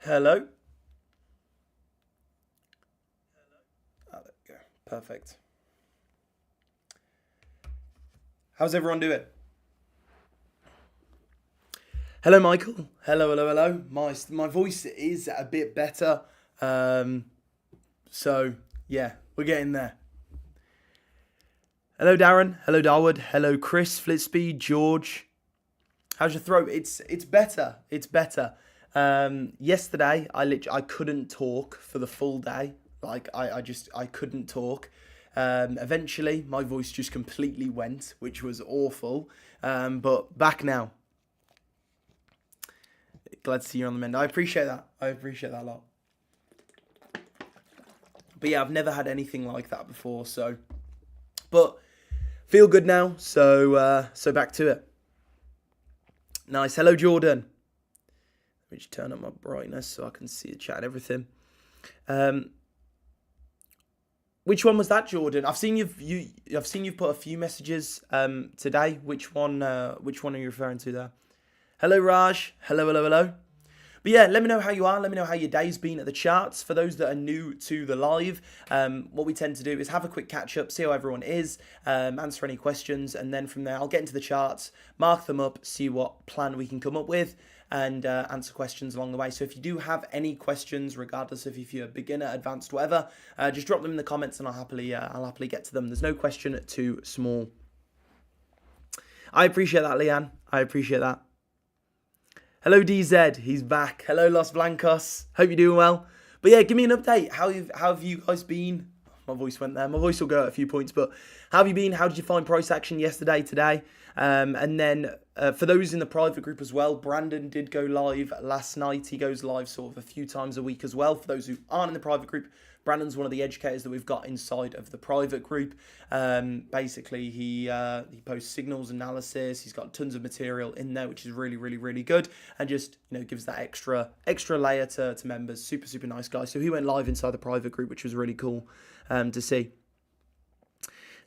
Hello. Oh, there we go. Perfect. How's everyone doing? Hello, Michael. Hello. My voice is a bit better. Um, so yeah, we're getting there. Hello, Darren. Hello, Darwood. Hello, Chris, Flitspeed, George. How's your throat? It's better. It's better. Yesterday, I couldn't talk for the full day. Like I couldn't talk. Eventually, my voice just completely went, which was awful. But back now. Glad to see you on the mend. I appreciate that. I appreciate that a lot. But yeah, I've never had anything like that before. So, but feel good now. So back to it. Nice. Hello, Jordan. Let me just turn up my brightness so I can see the chat and everything. Which one was that, Jordan? I've seen you've put a few messages today. Which one are you referring to there? Hello, Raj. Hello. But yeah, let me know how you are. Let me know how your day's been at the charts. For those that are new to the live, what we tend to do is have a quick catch up, see how everyone is, answer any questions, and then from there I'll get into the charts, mark them up, see what plan we can come up with, and answer questions along the way. So if you do have any questions, regardless of if you're beginner, advanced, whatever, just drop them in the comments, and I'll happily get to them. There's no question too small. I appreciate that, Leanne. I appreciate that. Hello, DZ. He's back. Hello, Los Blancos. Hope you're doing well. But yeah, give me an update. How have you guys been? My voice went there. My voice will go at a few points. But how have you been? How did you find price action yesterday, today? And then for those in the private group as well, Brandon did go live last night. He goes live sort of a few times a week as well. For those who aren't in the private group, Brandon's one of the educators that we've got inside of the private group. Basically, he posts signals analysis. He's got tons of material in there, which is really good, and just gives that extra layer to members. Super nice guy. So he went live inside the private group, which was really cool to see.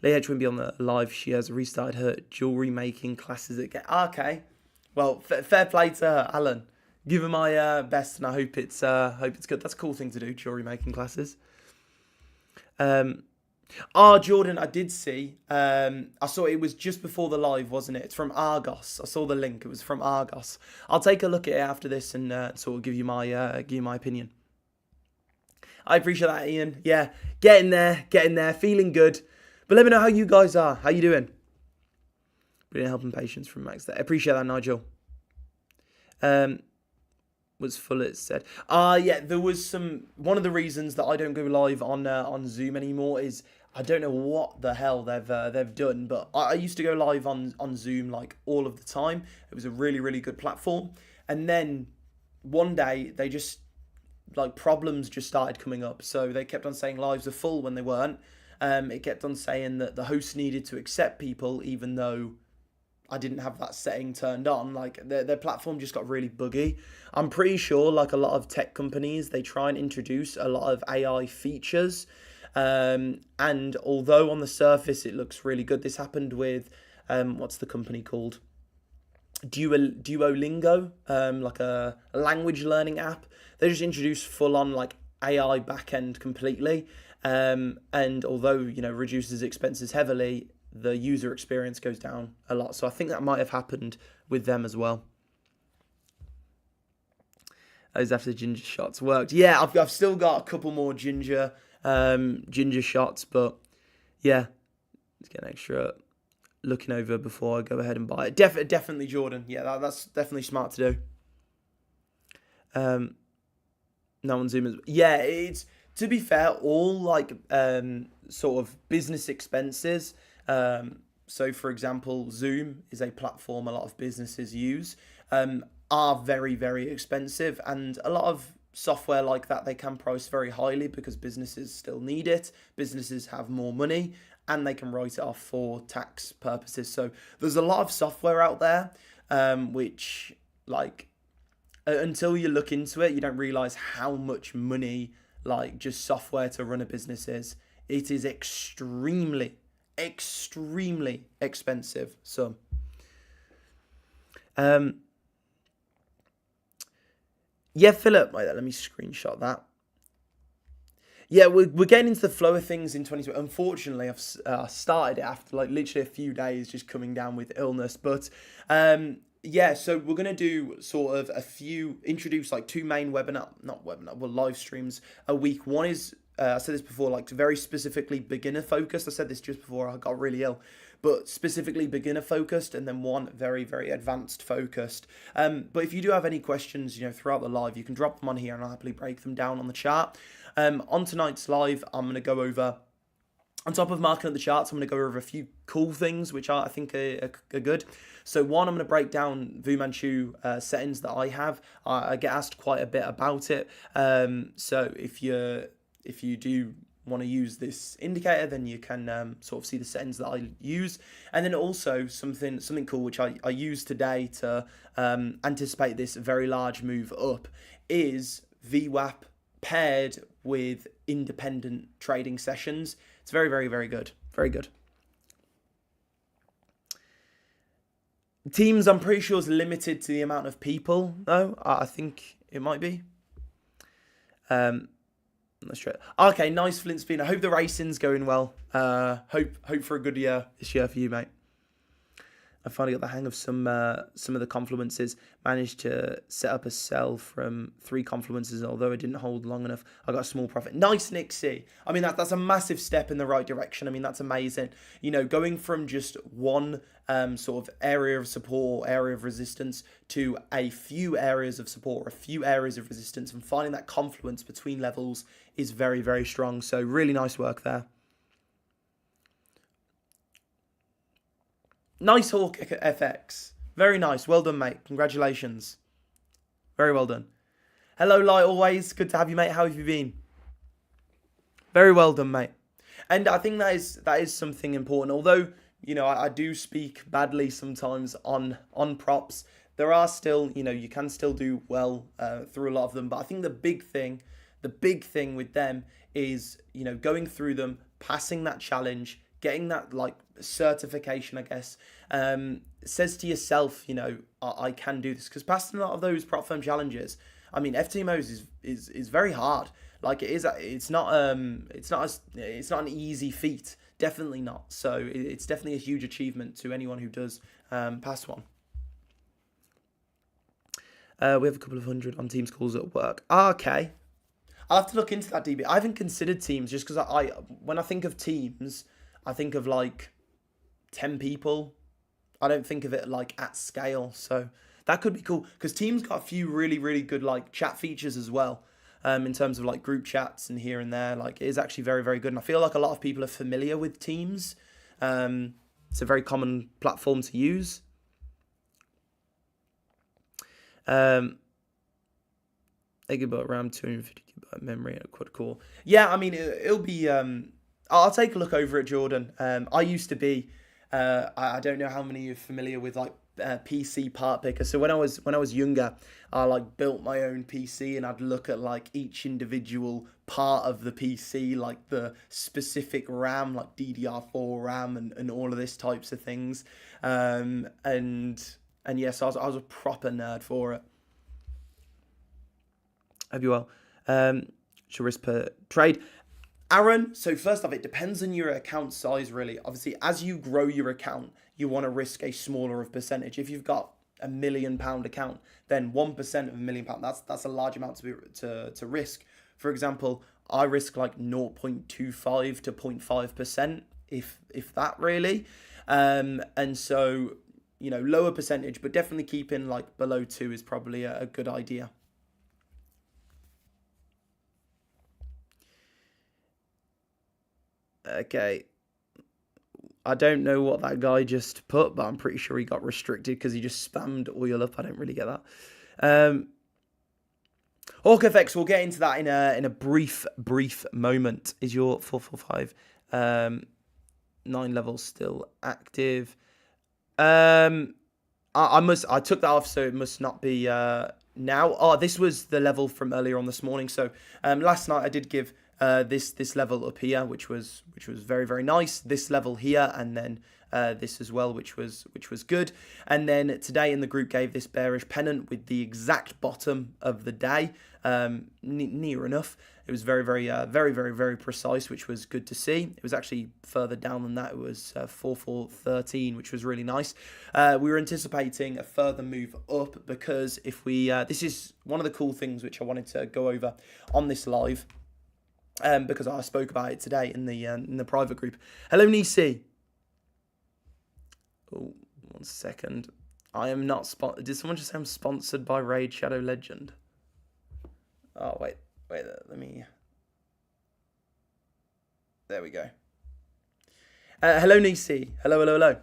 Leah wouldn't be on the live. She has restarted her jewelry making classes again. Okay, well, fair play to her, Alan. Give her my best, and I hope it's good. That's a cool thing to do, jewelry making classes. Jordan, I did see. I saw it was just before the live, wasn't it? It's from Argos. I saw the link. It was from Argos. I'll take a look at it after this and sort of give you my opinion. I appreciate that, Ian. Yeah, getting there, feeling good. But let me know how you guys are. How you doing? Brilliant help and patience from Max there. I appreciate that, Nigel. Was full, it said. Yeah, there was one of the reasons that I don't go live on Zoom anymore is I don't know what the hell they've done, but I used to go live on Zoom like all of the time. It was a really good platform, and then one day they just problems just started coming up. So they kept on saying lives are full when they weren't. It kept on saying that the host needed to accept people even though I didn't have that setting turned on. Like their platform just got really buggy. I'm pretty sure like a lot of tech companies, they try and introduce a lot of AI features. And although on the surface it looks really good, this happened with, what's the company called? Duolingo, like a language learning app. They just introduced full on like AI backend completely. And although, reduces expenses heavily, the user experience goes down a lot. So I think that might have happened with them as well. Those after ginger shots worked. Yeah, I've still got a couple more ginger shots, but yeah, let's get an extra looking over before I go ahead and buy it. Definitely, Jordan. Yeah, that's definitely smart to do. No one Zoom is. Yeah, it's, to be fair, all like sort of business expenses. So, for example, Zoom is a platform a lot of businesses use, are very expensive, and a lot of software like that, they can price very highly because businesses still need it. Businesses have more money and they can write it off for tax purposes. So there's a lot of software out there, which like, until you look into it, you don't realize how much money like just software to run a business is. It is extremely expensive. So, Yeah, Philip, wait, let me screenshot that. Yeah, we're getting into the flow of things in 2020. Unfortunately, I've started it after like literally a few days just coming down with illness. But yeah, so we're going to do sort of introduce like two main live streams a week. One is, I said this before, like very specifically beginner focused. I said this just before I got really ill, but specifically beginner focused, and then one very, very advanced focused. But if you do have any questions, throughout the live, you can drop them on here and I'll happily break them down on the chat. On tonight's live, I'm going to go over, on top of marking up the charts, I'm going to go over a few cool things which I think are good. So one, I'm going to break down Manchu settings that I have. I get asked quite a bit about it. So if you do want to use this indicator, then you can sort of see the settings that I use. And then also something cool which I used today to anticipate this very large move up is VWAP paired with independent trading sessions. It's very, very, very good. Very good. Teams, I'm pretty sure, is limited to the amount of people, though. I think it might be. Let's try it. Okay, nice, Flint Spin. I hope the racing's going well. Hope for a good year this year for you, mate. I finally got the hang of some of the confluences. Managed to set up a sell from 3 confluences, although I didn't hold long enough. I got a small profit. Nice, Nick C. I mean, that's a massive step in the right direction. I mean, that's amazing. Going from just one sort of area of support, area of resistance, to a few areas of support, or a few areas of resistance, and finding that confluence between levels is very, very strong. So really nice work there. Nice Hawk FX. Very nice. Well done, mate. Congratulations. Very well done. Hello, Light Always. Good to have you, mate. How have you been? Very well done, mate. And I think that is something important. Although, I do speak badly sometimes on props, there are still, you can still do well through a lot of them. But I think the big thing with them is, going through them, passing that challenge, getting that like certification, I guess, says to yourself, I can do this, because passing a lot of those prop firm challenges, I mean, FTMOs is very hard. Like it's not an easy feat, definitely not. So it's definitely a huge achievement to anyone who does pass one. We have a couple of hundred on Teams calls at work. Okay. I'll have to look into that, DB. I haven't considered Teams just because when I think of Teams, I think of like 10 people. I don't think of it like at scale. So that could be cool, because Teams got a few really, really good like chat features as well, in terms of like group chats and here and there. Like it is actually very, very good. And I feel like a lot of people are familiar with Teams. It's a very common platform to use. Gigabyte RAM, 250 gigabyte memory, and a quad core. Yeah, I mean, it'll be. I'll take a look over it, Jordan. I used to be. I don't know how many are familiar with like PC part picker. So when I was younger, I like built my own PC, and I'd look at like each individual part of the PC, like the specific RAM, like DDR4 RAM, and all of this types of things. And yes, I was a proper nerd for it. Hope you well. Should risk per trade. Aaron, so first off, it depends on your account size, really. Obviously, as you grow your account, you want to risk a smaller of percentage. If you've got £1 million account, then 1% of £1 million, that's a large amount to risk. For example, I risk like 0.25 to 0.5%, if that really. And so, lower percentage, but definitely keeping like below 2 is probably a good idea. Okay. I don't know what that guy just put, but I'm pretty sure he got restricted because he just spammed oil up. I don't really get that. Hawk FX, we'll get into that in a brief moment. Is your 445 9 levels still active? I took that off, so it must not be now. Oh, this was the level from earlier on this morning. So last night I did give this level up here, which was very, very nice. This level here, and then this as well, which was good. And then today in the group gave this bearish pennant with the exact bottom of the day, near enough. It was very precise, which was good to see. It was actually further down than that. It was 4413, which was really nice. We were anticipating a further move up because if we, this is one of the cool things which I wanted to go over on this live, because I spoke about it today in the private group. Hello, Nisi. Oh, 1 second. I am not Did someone just say I'm sponsored by Raid Shadow Legend? Oh, wait, let me... There we go. Hello, Nisi. Hello.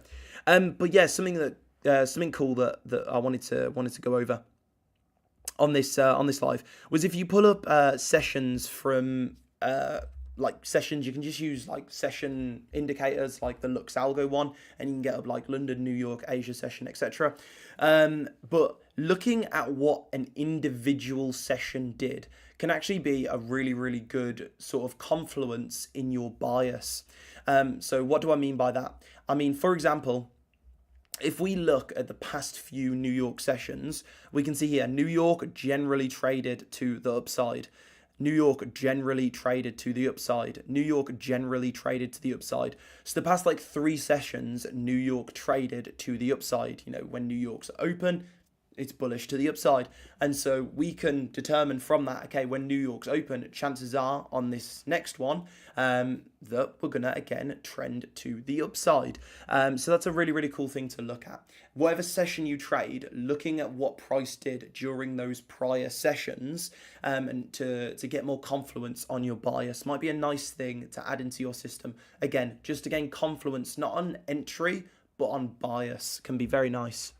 But yeah, something cool that I wanted to go over on this live was if you pull up sessions from like sessions, you can just use like session indicators like the Lux Algo one, and you can get up like London, New York, Asia session, etc. But looking at what an individual session did can actually be a really good sort of confluence in your bias. So what do I mean by that? I mean, for example, if we look at the past few New York sessions, we can see here New York generally traded to the upside. New York generally traded to the upside. New York generally traded to the upside. So the past like 3 sessions, New York traded to the upside. You know, when New York's open, it's bullish to the upside. And so we can determine from that, okay, when New York's open, chances are on this next one that we're going to, again, trend to the upside. So that's a really cool thing to look at. Whatever session you trade, looking at what price did during those prior sessions and to get more confluence on your bias might be a nice thing to add into your system. Again, just to gain confluence, not on entry, but on bias, can be very nice.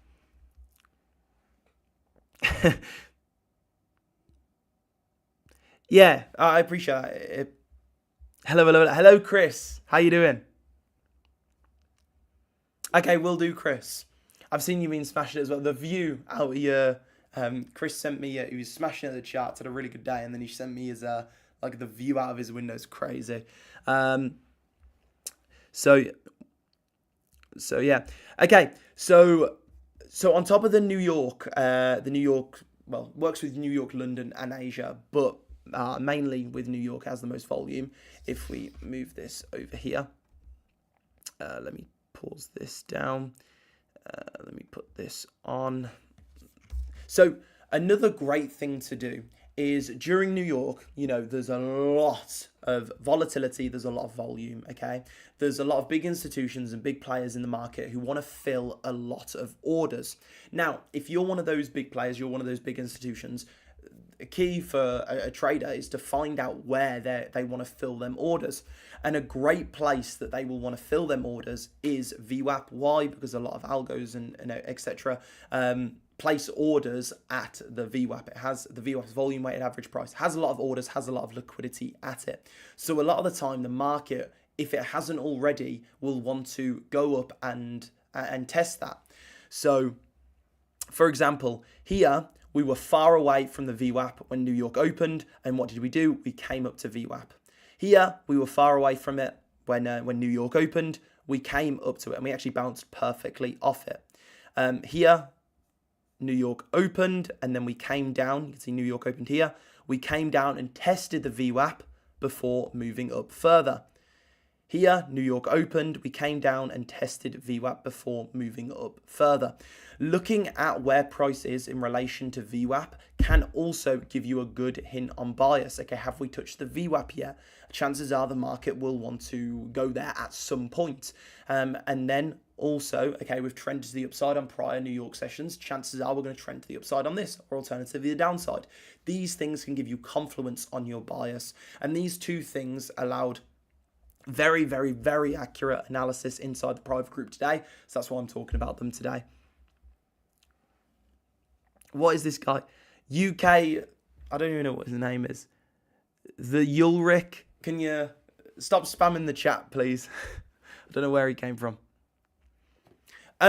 Yeah, I appreciate it. Hello, Chris. How you doing? Okay, will do, Chris. I've seen you been smashing it as well. The view out here, Chris sent me. He was smashing at the charts, had a really good day, and then he sent me his like the view out of his window is crazy. So yeah. Okay, so on top of the New York, well, works with New York, London, and Asia, but mainly with New York has the most volume. If we move this over here, let me pause this down. Let me put this on. So another great thing to do is during New York, you know, there's a lot of volatility, there's a lot of volume, okay? There's a lot of big institutions and big players in the market who want to fill a lot of orders. Now, if you're one of those big players, you're one of those big institutions, a key for a trader is to find out where they want to fill them orders. And a great place that they will want to fill them orders is VWAP. Why? Because a lot of algos and etc. Place orders at the VWAP. It has the VWAP's volume weighted average price, has a lot of orders, has a lot of liquidity at it. So a lot of the time the market, if it hasn't already, will want to go up and test that. So for example, here we were far away from the VWAP when New York opened, and what did we do? We came up to VWAP. Here we were far away from it when New York opened. We came up to it and we actually bounced perfectly off it. Here New York opened and then we came down. You can see New York opened here. We came down and tested the VWAP before moving up further. Here, New York opened, we came down and tested VWAP before moving up further. Looking at where price is in relation to VWAP can also give you a good hint on bias. Okay, have we touched the VWAP yet? Chances are the market will want to go there at some point. And then also, okay, we've trended to the upside on prior New York sessions. Chances are we're going to trend to the upside on this, or alternatively the downside. These things can give you confluence on your bias. And these two things allowed very accurate analysis inside the private group today. So that's why I'm talking about them today. What is this guy? UK, I don't even know what his name is. The Ulrich. Can you stop spamming the chat, please? I don't know where he came from.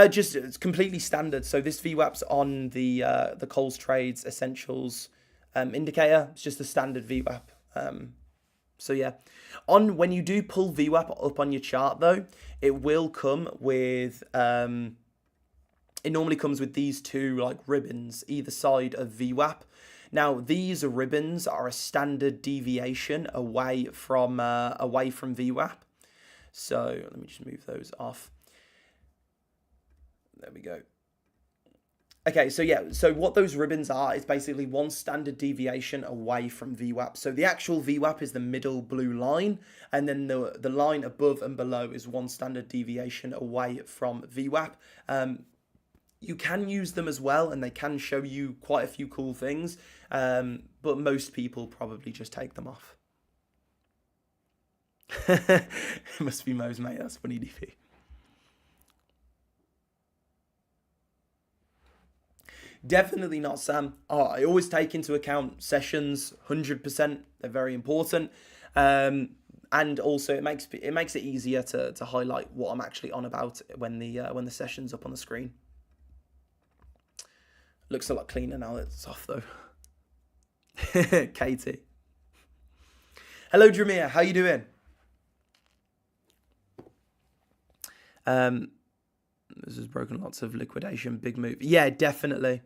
Just it's completely standard. So this VWAP's on the ColezTrades Essentials indicator. It's just a standard VWAP. So yeah, when you do pull VWAP up on your chart though, it will come with it normally comes with these two like ribbons either side of VWAP. Now these ribbons are a standard deviation away from VWAP. So let me just move those off. There we go. Okay, so yeah, so what those ribbons are is basically one standard deviation away from VWAP. So the actual VWAP is the middle blue line, and then the line above and below is one standard deviation away from VWAP. You can use them as well, and they can show you quite a few cool things, but most people probably just take them off. It must be Mo's, mate. That's funny, DP. Definitely not, Sam. I always take into account sessions, 100%. They're very important, and also it makes it easier to highlight what I'm actually on about when the session's up on the screen. Looks a lot cleaner now that it's off though. Katie. Hello, Dramir. How you doing? This has broken lots of liquidation. Big move. Yeah, definitely.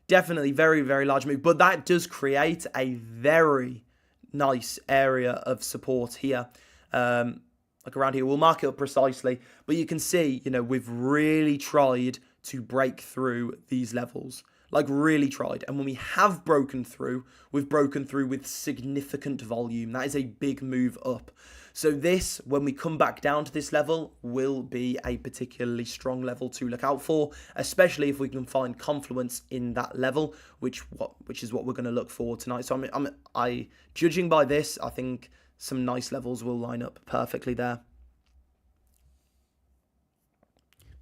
Definitely very, very large move. But that does create a very nice area of support here. Like around here. We'll mark it up precisely. But you can see, we've really tried to break through these levels. Like really tried. And when we have broken through, we've broken through with significant volume. That is a big move up. So this, when we come back down to this level, will be a particularly strong level to look out for, especially if we can find confluence in that level, which is what we're going to look for tonight. So I judging by this, I think some nice levels will line up perfectly there.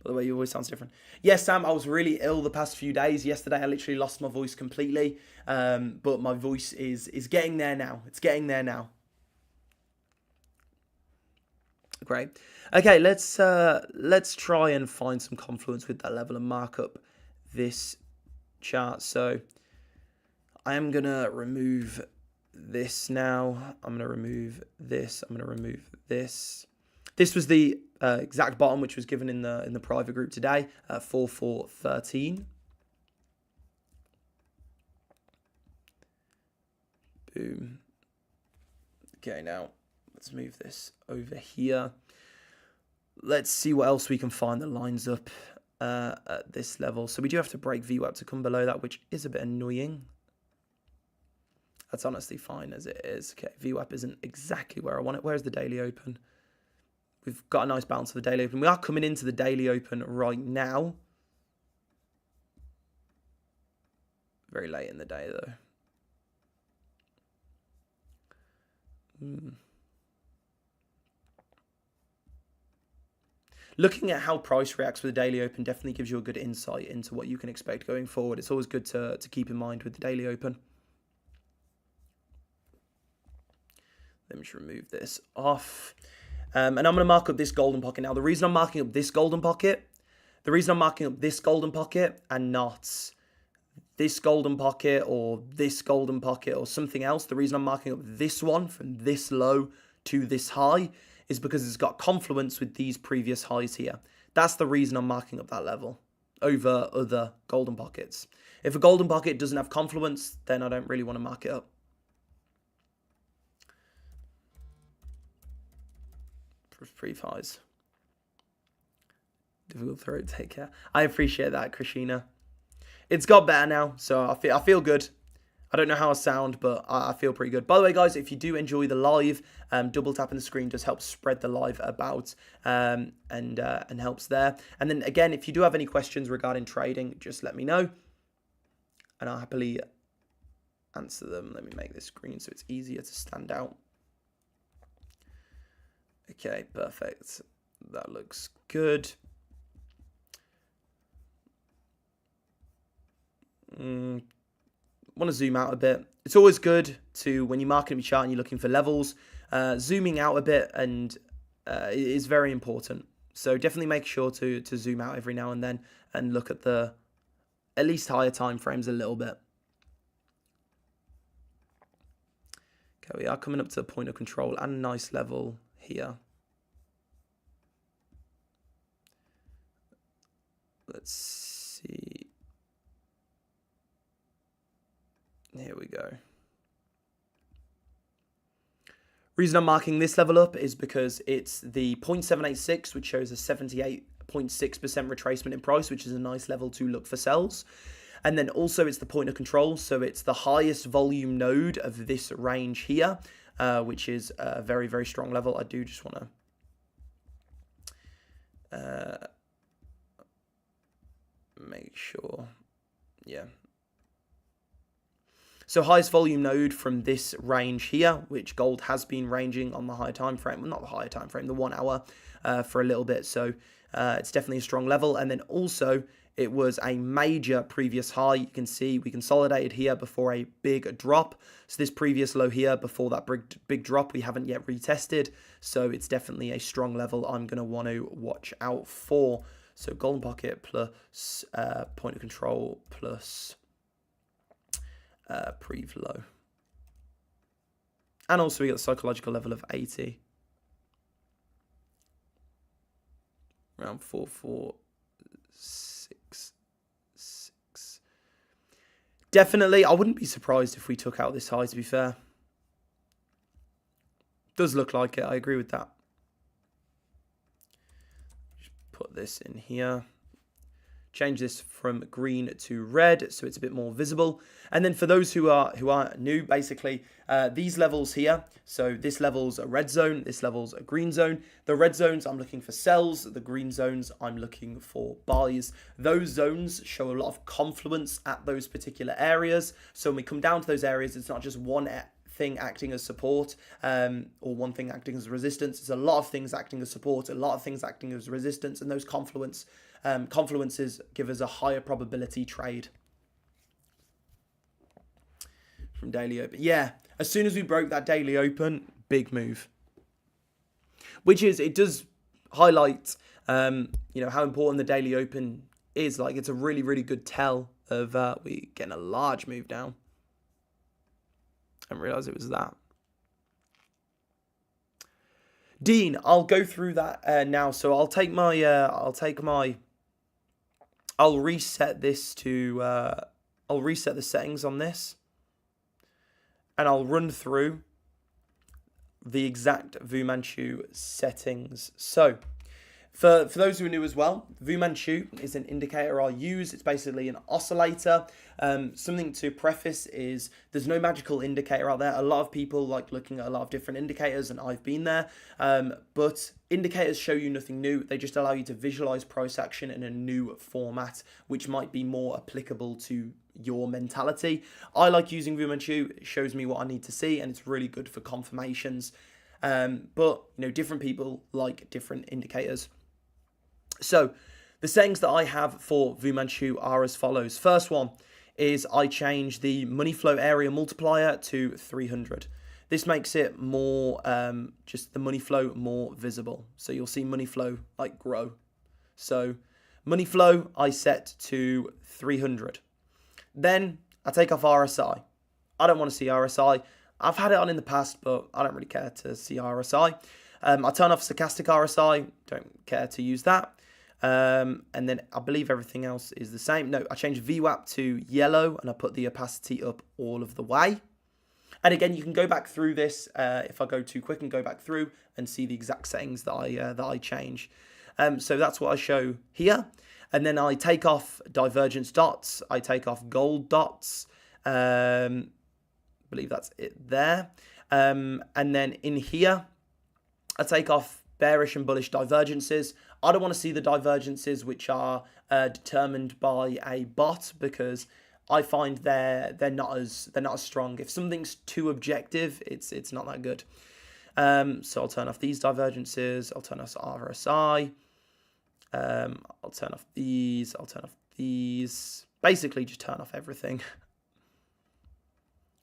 By the way, your voice sounds different. Yes, Sam, I was really ill the past few days. Yesterday, I literally lost my voice completely, but my voice is getting there now. It's getting there now. Great. Okay, let's try and find some confluence with that level and mark up this chart. So I am gonna remove this now. I'm gonna remove this. I'm gonna remove this. This was the exact bottom which was given in the private group today. 4413. Boom. Okay, now let's move this over here. Let's see what else we can find that lines up at this level. So we do have to break VWAP to come below that, which is a bit annoying. That's honestly fine as it is. Okay, VWAP isn't exactly where I want it. Where's the daily open? We've got a nice bounce of the daily open. We are coming into the daily open right now. Very late in the day, though. Looking at how price reacts with the daily open definitely gives you a good insight into what you can expect going forward. It's always good to keep in mind with the daily open. Let me just remove this off. And I'm going to mark up this golden pocket. Now, the reason I'm marking up this golden pocket, and not this golden pocket or this golden pocket or something else, the reason I'm marking up this one from this low to this high is because it's got confluence with these previous highs here. That's the reason I'm marking up that level over other golden pockets. If a golden pocket doesn't have confluence, then I don't really want to mark it up. Brief highs. Difficult throw, take care. I appreciate that, Krishina. It's got better now, so I feel good. I don't know how I sound, but I feel pretty good. By the way, guys, if you do enjoy the live, double tapping the screen does help spread the live about and helps there. And then again, if you do have any questions regarding trading, just let me know, and I'll happily answer them. Let me make this green so it's easier to stand out. Okay, perfect. That looks good. Want to zoom out a bit. It's always good to, when you're marking a chart and you're looking for levels, zooming out a bit and is very important. So definitely make sure to zoom out every now and then and look at the at least higher time frames a little bit. Okay, we are coming up to the point of control and a nice level here. Let's see. Here we go. Reason I'm marking this level up is because it's the 0.786, which shows a 78.6% retracement in price, which is a nice level to look for sells. And then also it's the point of control, so it's the highest volume node of this range here, which is a very, very strong level. I do just want to make sure, yeah. So highest volume node from this range here, which gold has been ranging on the higher time frame, well, not the higher time frame, the 1 hour for a little bit. So it's definitely a strong level. And then also it was a major previous high. You can see we consolidated here before a big drop. So this previous low here before that big drop, we haven't yet retested. So it's definitely a strong level I'm going to want to watch out for. So golden pocket plus point of control plus prev low. And also we got the psychological level of 80. Around 446. Definitely, I wouldn't be surprised if we took out this high, to be fair. Does look like it, I agree with that. Just put this in here. Change this from green to red so it's a bit more visible. And then for those who are new, basically these levels here, so this level's a red zone, this level's a green zone. The red zones I'm looking for sells, the green zones I'm looking for buys. Those zones show a lot of confluence at those particular areas. So when we come down to those areas, it's not just one thing acting as support or one thing acting as resistance. It's a lot of things acting as support, a lot of things acting as resistance, and those confluences give us a higher probability trade from daily open. Yeah, as soon as we broke that daily open, big move. Which is, it does highlight, you know, how important the daily open is. Like, it's a really, really good tell of we getting a large move down. I didn't realize it was that. Dean, I'll go through that now. So I'll reset this to, I'll reset the settings on this. And I'll run through the exact Manchu settings. So, for those who are new as well, Manchu is an indicator I'll use. It's basically an oscillator. Something to preface is there's no magical indicator out there. A lot of people like looking at a lot of different indicators, and I've been there. But indicators show you nothing new. They just allow you to visualize price action in a new format, which might be more applicable to your mentality. I like using Manchu. It shows me what I need to see, and it's really good for confirmations. But you know, different people like different indicators. So the settings that I have for Manchu are as follows. First one is I change the money flow area multiplier to 300. This makes it more, just the money flow more visible. So you'll see money flow like grow. So money flow I set to 300. Then I take off RSI. I don't want to see RSI. I've had it on in the past, but I don't really care to see RSI. I turn off stochastic RSI. Don't care to use that. And then I believe everything else is the same. No, I changed VWAP to yellow, and I put the opacity up all of the way. And again, you can go back through this if I go too quick and go back through and see the exact settings that I change. So that's what I show here. And then I take off divergence dots. I take off gold dots. I believe that's it there. And then in here, I take off bearish and bullish divergences. I don't want to see the divergences which are determined by a bot, because I find they're not as strong. If something's too objective, it's not that good. So I'll turn off these divergences. I'll turn off RSI. I'll turn off these. I'll turn off these. Basically, just turn off everything.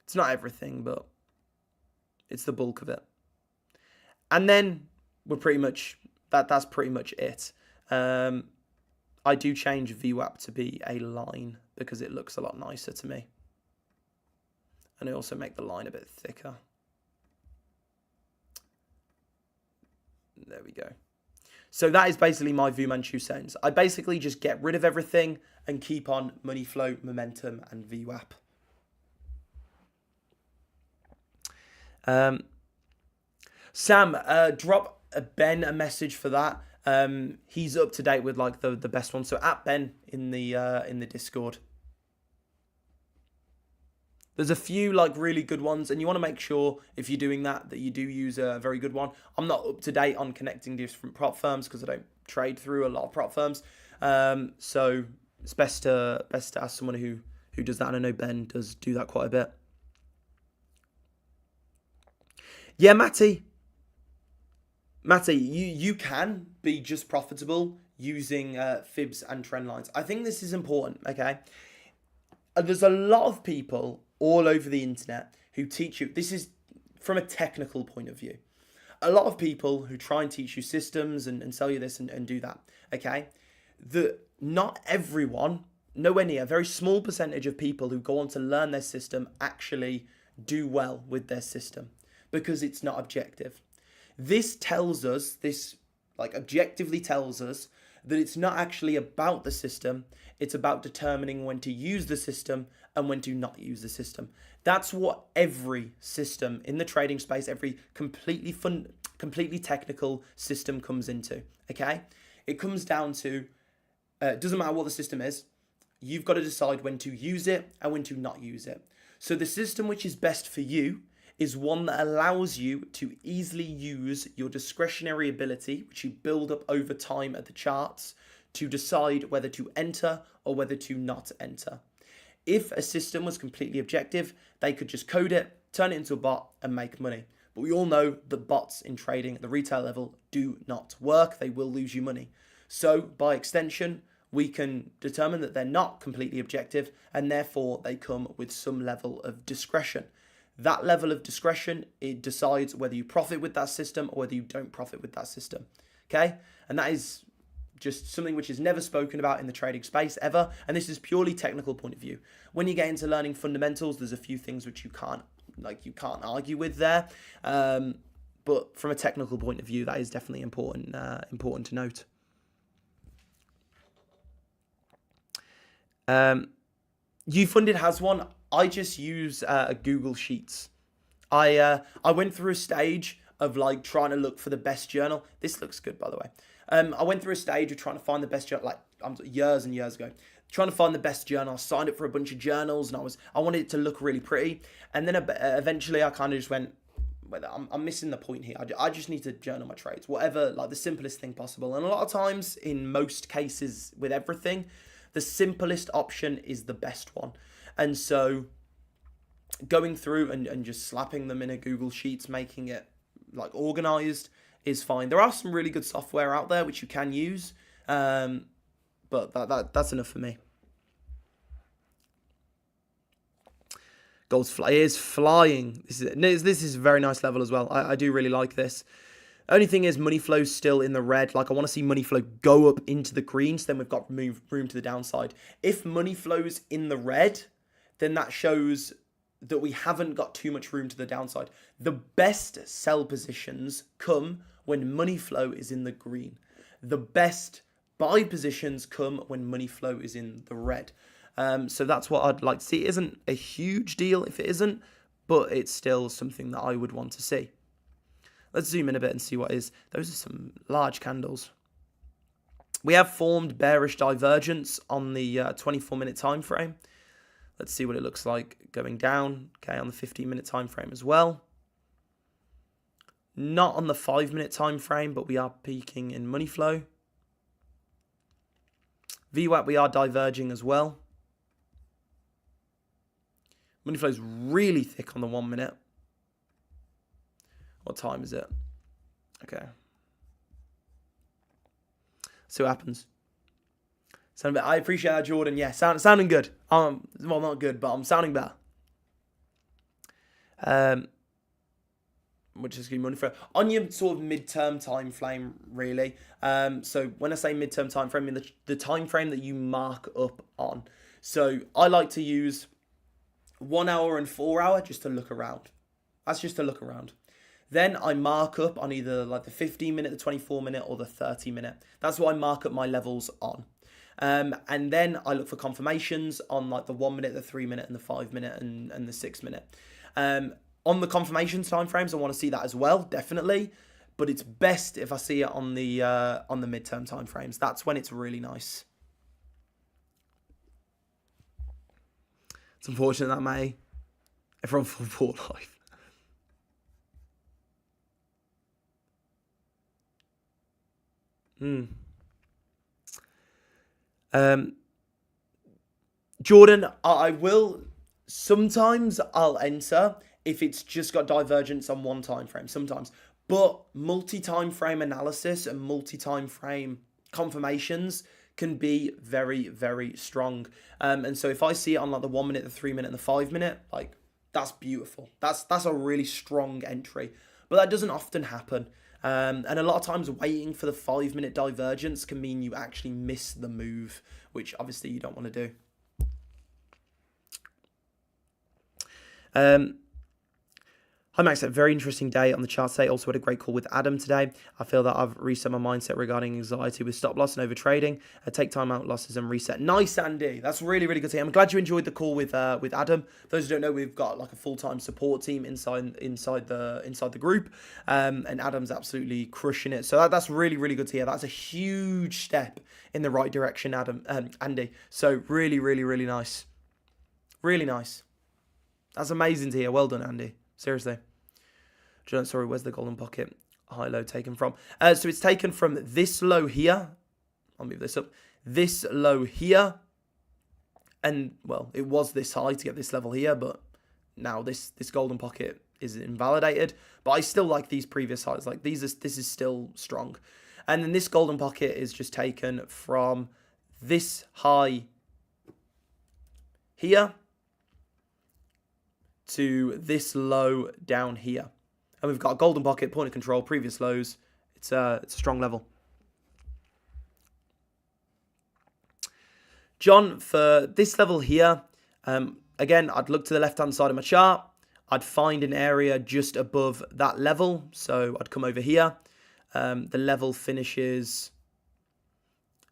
It's not everything, but it's the bulk of it. And then we're pretty much that's pretty much it. I do change VWAP to be a line because it looks a lot nicer to me. And I also make the line a bit thicker. There we go. So that is basically my Manchu settings. I basically just get rid of everything and keep on money flow, momentum, and VWAP. Sam, drop Ben a message for that. He's up to date with like the best one. So at Ben in the Discord. There's a few like really good ones, and you want to make sure if you're doing that you do use a very good one. I'm not up to date on connecting different prop firms because I don't trade through a lot of prop firms. So it's best to ask someone who does that. And I know Ben does do that quite a bit. Yeah, Matty, you can be just profitable using fibs and trend lines. I think this is important, okay? There's a lot of people all over the internet who teach you, this is from a technical point of view. A lot of people who try and teach you systems and sell you this and do that, okay? Not everyone, nowhere near, a very small percentage of people who go on to learn their system actually do well with their system because it's not objective. This tells us, objectively tells us that it's not actually about the system, it's about determining when to use the system and when to not use the system. That's what every system in the trading space, every completely technical system comes into, okay? It comes down to, it doesn't matter what the system is, you've got to decide when to use it and when to not use it. So the system which is best for you is one that allows you to easily use your discretionary ability, which you build up over time at the charts, to decide whether to enter or whether to not enter. If a system was completely objective, they could just code it, turn it into a bot and make money. But we all know that bots in trading at the retail level do not work. They will lose you money. So by extension, we can determine that they're not completely objective and therefore they come with some level of discretion. That level of discretion, it decides whether you profit with that system or whether you don't profit with that system. Okay? And that is just something which is never spoken about in the trading space ever. And this is purely technical point of view. When you get into learning fundamentals, there's a few things which you can't argue with there. But from a technical point of view, that is definitely important to note. YouFunded has one. I just use Google Sheets. I went through a stage of like trying to look for the best journal. This looks good, by the way. I went through a stage of trying to find the best journal, years and years ago. Trying to find the best journal. I signed up for a bunch of journals, and I wanted it to look really pretty. And then eventually, I kind of just went, well, I'm missing the point here. I just need to journal my trades, whatever, like the simplest thing possible. And a lot of times, in most cases, with everything, the simplest option is the best one. And so going through and just slapping them in a Google Sheets, making it like organized is fine. There are some really good software out there which you can use, but that's enough for me. Gold's is flying. This is a very nice level as well. I do really like this. Only thing is money flow's still in the red. Like I want to see money flow go up into the green, so then we've got room to the downside. If money flow's in the red, then that shows that we haven't got too much room to the downside. The best sell positions come when money flow is in the green. The best buy positions come when money flow is in the red. So that's what I'd like to see. It isn't a huge deal if it isn't, but it's still something that I would want to see. Let's zoom in a bit and see what is. Those are some large candles. We have formed bearish divergence on the 24-minute time frame. Let's see what it looks like going down. Okay, on the 15-minute time frame as well. Not on the 5-minute time frame, but we are peaking in money flow. VWAP, we are diverging as well. Money flow is really thick on the 1 minute. What time is it? Okay. See what happens. I appreciate that, Jordan. Yeah, sounding good. Well, not good, but I'm sounding better. Which is good money for on your sort of midterm time frame, really. So when I say midterm time frame, I mean the time frame that you mark up on. So I like to use 1 hour and 4 hour just to look around. That's just to look around. Then I mark up on either like the 15-minute, the 24-minute, or the 30-minute. That's what I mark up my levels on. And then I look for confirmations on like the 1 minute, the 3 minute, and the 5 minute, and the 6 minute. On the confirmation timeframes, I want to see that as well, definitely. But it's best if I see it on the midterm timeframes. That's when it's really nice. It's unfortunate that may everyone fall for life. Jordan, I will sometimes I'll enter if it's just got divergence on one time frame. Sometimes, but multi-time frame analysis and multi-time frame confirmations can be very, very strong. And so if I see it on like the 1 minute, the 3 minute, and the 5 minute, like that's beautiful. That's a really strong entry. But that doesn't often happen. And a lot of times waiting for the 5 minute divergence can mean you actually miss the move, which obviously you don't want to do. Hi Max, a very interesting day on the chart today. Also had a great call with Adam today. I feel that I've reset my mindset regarding anxiety with stop loss and over trading. Take time out losses and reset. Nice, Andy. That's really, really good to hear. I'm glad you enjoyed the call with Adam. For those who don't know, we've got like a full-time support team inside the group, and Adam's absolutely crushing it. So that's really, really good to hear. That's a huge step in the right direction, Andy. So really, really, really nice. Really nice. That's amazing to hear. Well done, Andy. Seriously. Sorry, where's the golden pocket high low taken from? So it's taken from this low here. I'll move this up. This low here. And, well, it was this high to get this level here, but now this golden pocket is invalidated. But I still like these previous highs. Like, this is still strong. And then this golden pocket is just taken from this high here to this low down here. And we've got a golden pocket, point of control, previous lows. It's a strong level. John, for this level here, again, I'd look to the left-hand side of my chart. I'd find an area just above that level. So I'd come over here. The level finishes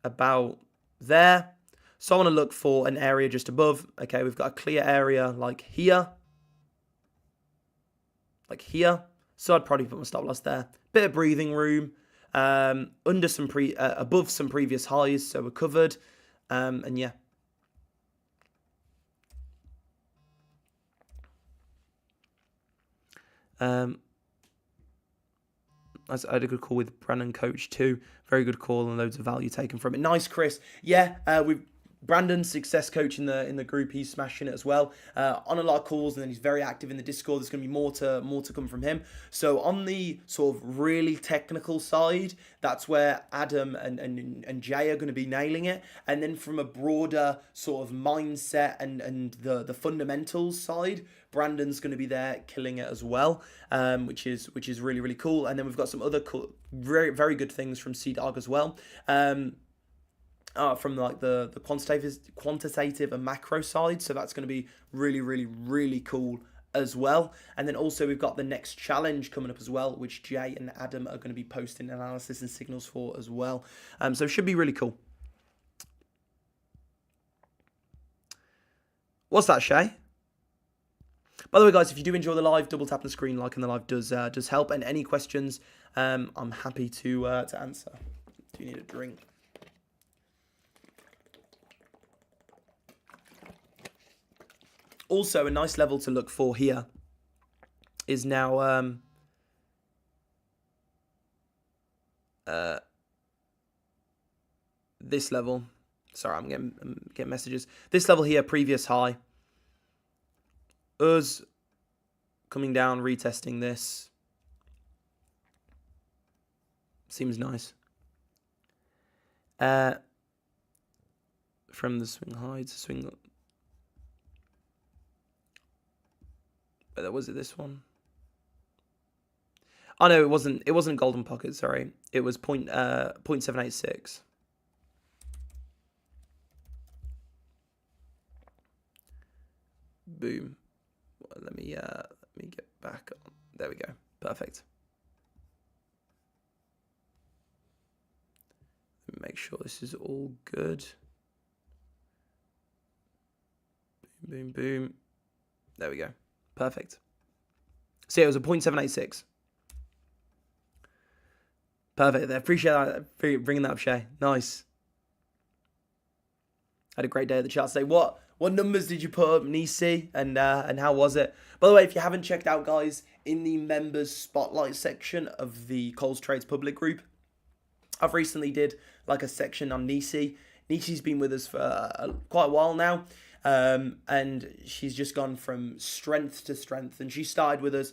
about there. So I want to look for an area just above. Okay, we've got a clear area like here. Like here. So I'd probably put my stop loss there. Bit of breathing room. Under some above some previous highs, so we're covered. And yeah. I had a good call with Brandon Coach too. Very good call and loads of value taken from it. Nice, Chris. Yeah, we've Brandon's success coach in the group. He's smashing it as well. On a lot of calls, and then he's very active in the Discord. There's going to be more to come from him. So on the sort of really technical side, that's where Adam and Jay are going to be nailing it. And then from a broader sort of mindset and the fundamentals side, Brandon's going to be there killing it as well, which is really, really cool. And then we've got some other cool, very, very good things from C-Dog as well. From like the quantitative and macro side. So that's going to be really, really, really cool as well. And then also we've got the next challenge coming up as well, which Jay and Adam are going to be posting analysis and signals for as well. So it should be really cool. What's that, Shay? By the way, guys, if you do enjoy the live, double tap the screen. Liking the live does help. And any questions, I'm happy to answer. Do you need a drink? Also, a nice level to look for here is now this level. Sorry, I'm getting messages. This level here, previous high. Us coming down, retesting this. Seems nice. From the swing high to swing. Was it this one? Oh no, it wasn't. It wasn't golden pocket. Sorry, it was 0.786. Boom. Well, let me get back on. There we go. Perfect. make sure this is all good. Boom, boom, boom. There we go. Perfect. So yeah, it was a 0.786. Perfect. I appreciate that. Bringing that up, Shay. Nice. Had a great day at the chart today. What numbers did you put up, Nisi? And how was it? By the way, if you haven't checked out, guys, in the members spotlight section of the ColezTrades public group, I've recently did like a section on Nisi. Nisi's been with us for quite a while now. And she's just gone from strength to strength. And she started with us.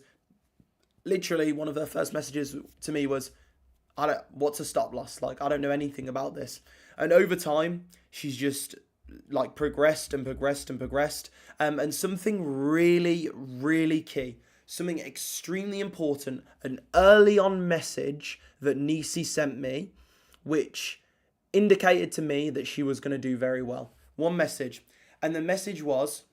Literally, one of her first messages to me was, what's a stop loss? Like, I don't know anything about this. And over time, she's just like progressed and progressed and progressed. And something really, really key, something extremely important, an early on message that Nisi sent me, which indicated to me that she was going to do very well. One message. And the message was,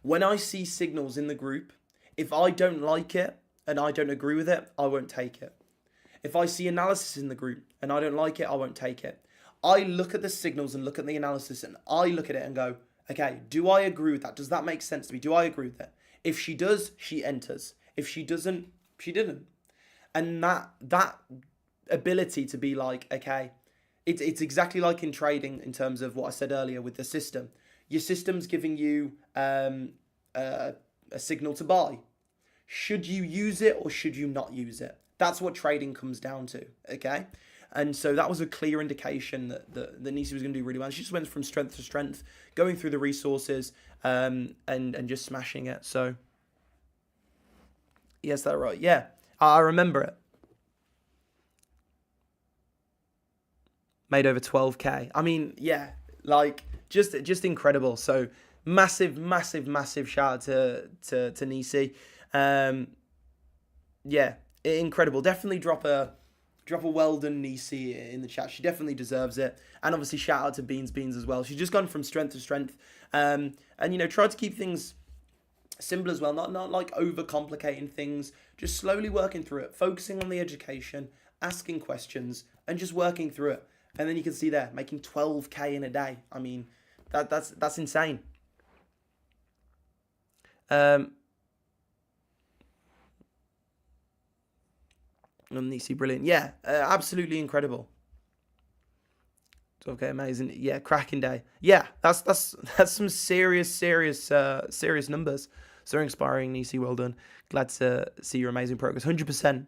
when I see signals in the group, if I don't like it and I don't agree with it, I won't take it. If I see analysis in the group and I don't like it, I won't take it. I look at the signals and look at the analysis and I look at it and go, okay, do I agree with that? Does that make sense to me? Do I agree with it? If she does, she enters. If she doesn't, she didn't. And that ability to be like, okay, it's exactly like in trading in terms of what I said earlier with the system. Your system's giving you a signal to buy. Should you use it or should you not use it? That's what trading comes down to, okay? And so that was a clear indication that Nisi was going to do really well. She just went from strength to strength, going through the resources and just smashing it. So, yes, that's right. Yeah, I remember it. Made over 12K. I mean, yeah, like just incredible. So massive shout out to Nisi. Yeah, incredible. Definitely drop a well done Nisi in the chat. She definitely deserves it. And obviously shout out to Beans as well. She's just gone from strength to strength. And you know, try to keep things simple as well, not like overcomplicating things, just slowly working through it, focusing on the education, asking questions, and just working through it. And then you can see there, making 12K in a day. I mean, that's insane. Nisi, brilliant. Yeah, absolutely incredible. 12K, amazing. Yeah, cracking day. Yeah, that's some serious numbers. So inspiring, Nisi. Well done. Glad to see your amazing progress. 100%.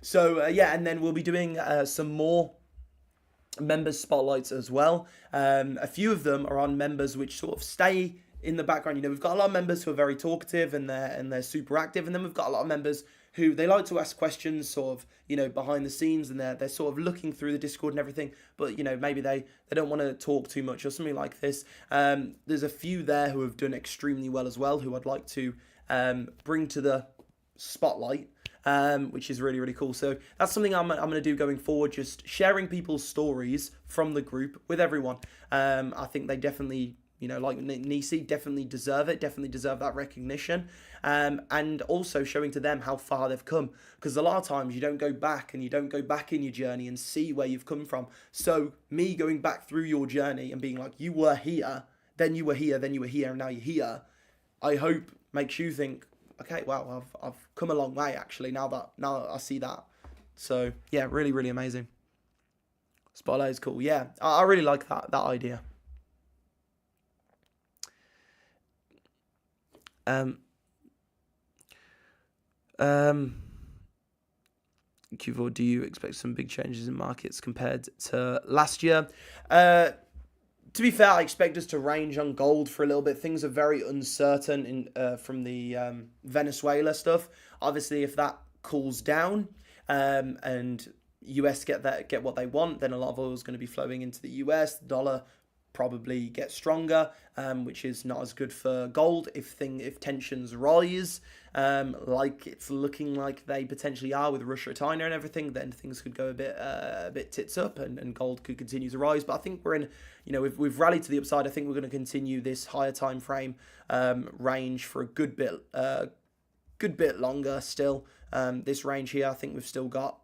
So, yeah, and then we'll be doing some more members spotlights as well. A few of them are on members which sort of stay in the background. You know, we've got a lot of members who are very talkative and they're super active. And then we've got a lot of members who they like to ask questions sort of, you know, behind the scenes, and they're sort of looking through the Discord and everything. But, you know, maybe they don't want to talk too much or something like this. There's a few there who have done extremely well as well, who I'd like to bring to the spotlight. Which is really, really cool. So that's something I'm going to do going forward, just sharing people's stories from the group with everyone. I think they definitely, you know, like Nisi, definitely deserve it, definitely deserve that recognition. And also showing to them how far they've come. Because a lot of times you don't go back and you don't go back in your journey and see where you've come from. So me going back through your journey and being like, you were here, then you were here, then you were here, and now you're here, I hope makes you think, okay, wow, I've come a long way actually. Now that I see that, so yeah, really, really amazing. Spotlight is cool. Yeah, I really like that idea. Q4, do you expect some big changes in markets compared to last year? To be fair, I expect us to range on gold for a little bit. Things are very uncertain from the Venezuela stuff. Obviously, if that cools down and US get what they want, then a lot of oil is going to be flowing into the US. The dollar probably gets stronger, which is not as good for gold if tensions rise, like it's looking like they potentially are with Russia, China, and everything. Then things could go a bit tits up, and gold could continue to rise. But I think we're in, you know, we've rallied to the upside. I think we're going to continue this higher time frame range for a good bit longer still. This range here, I think we've still got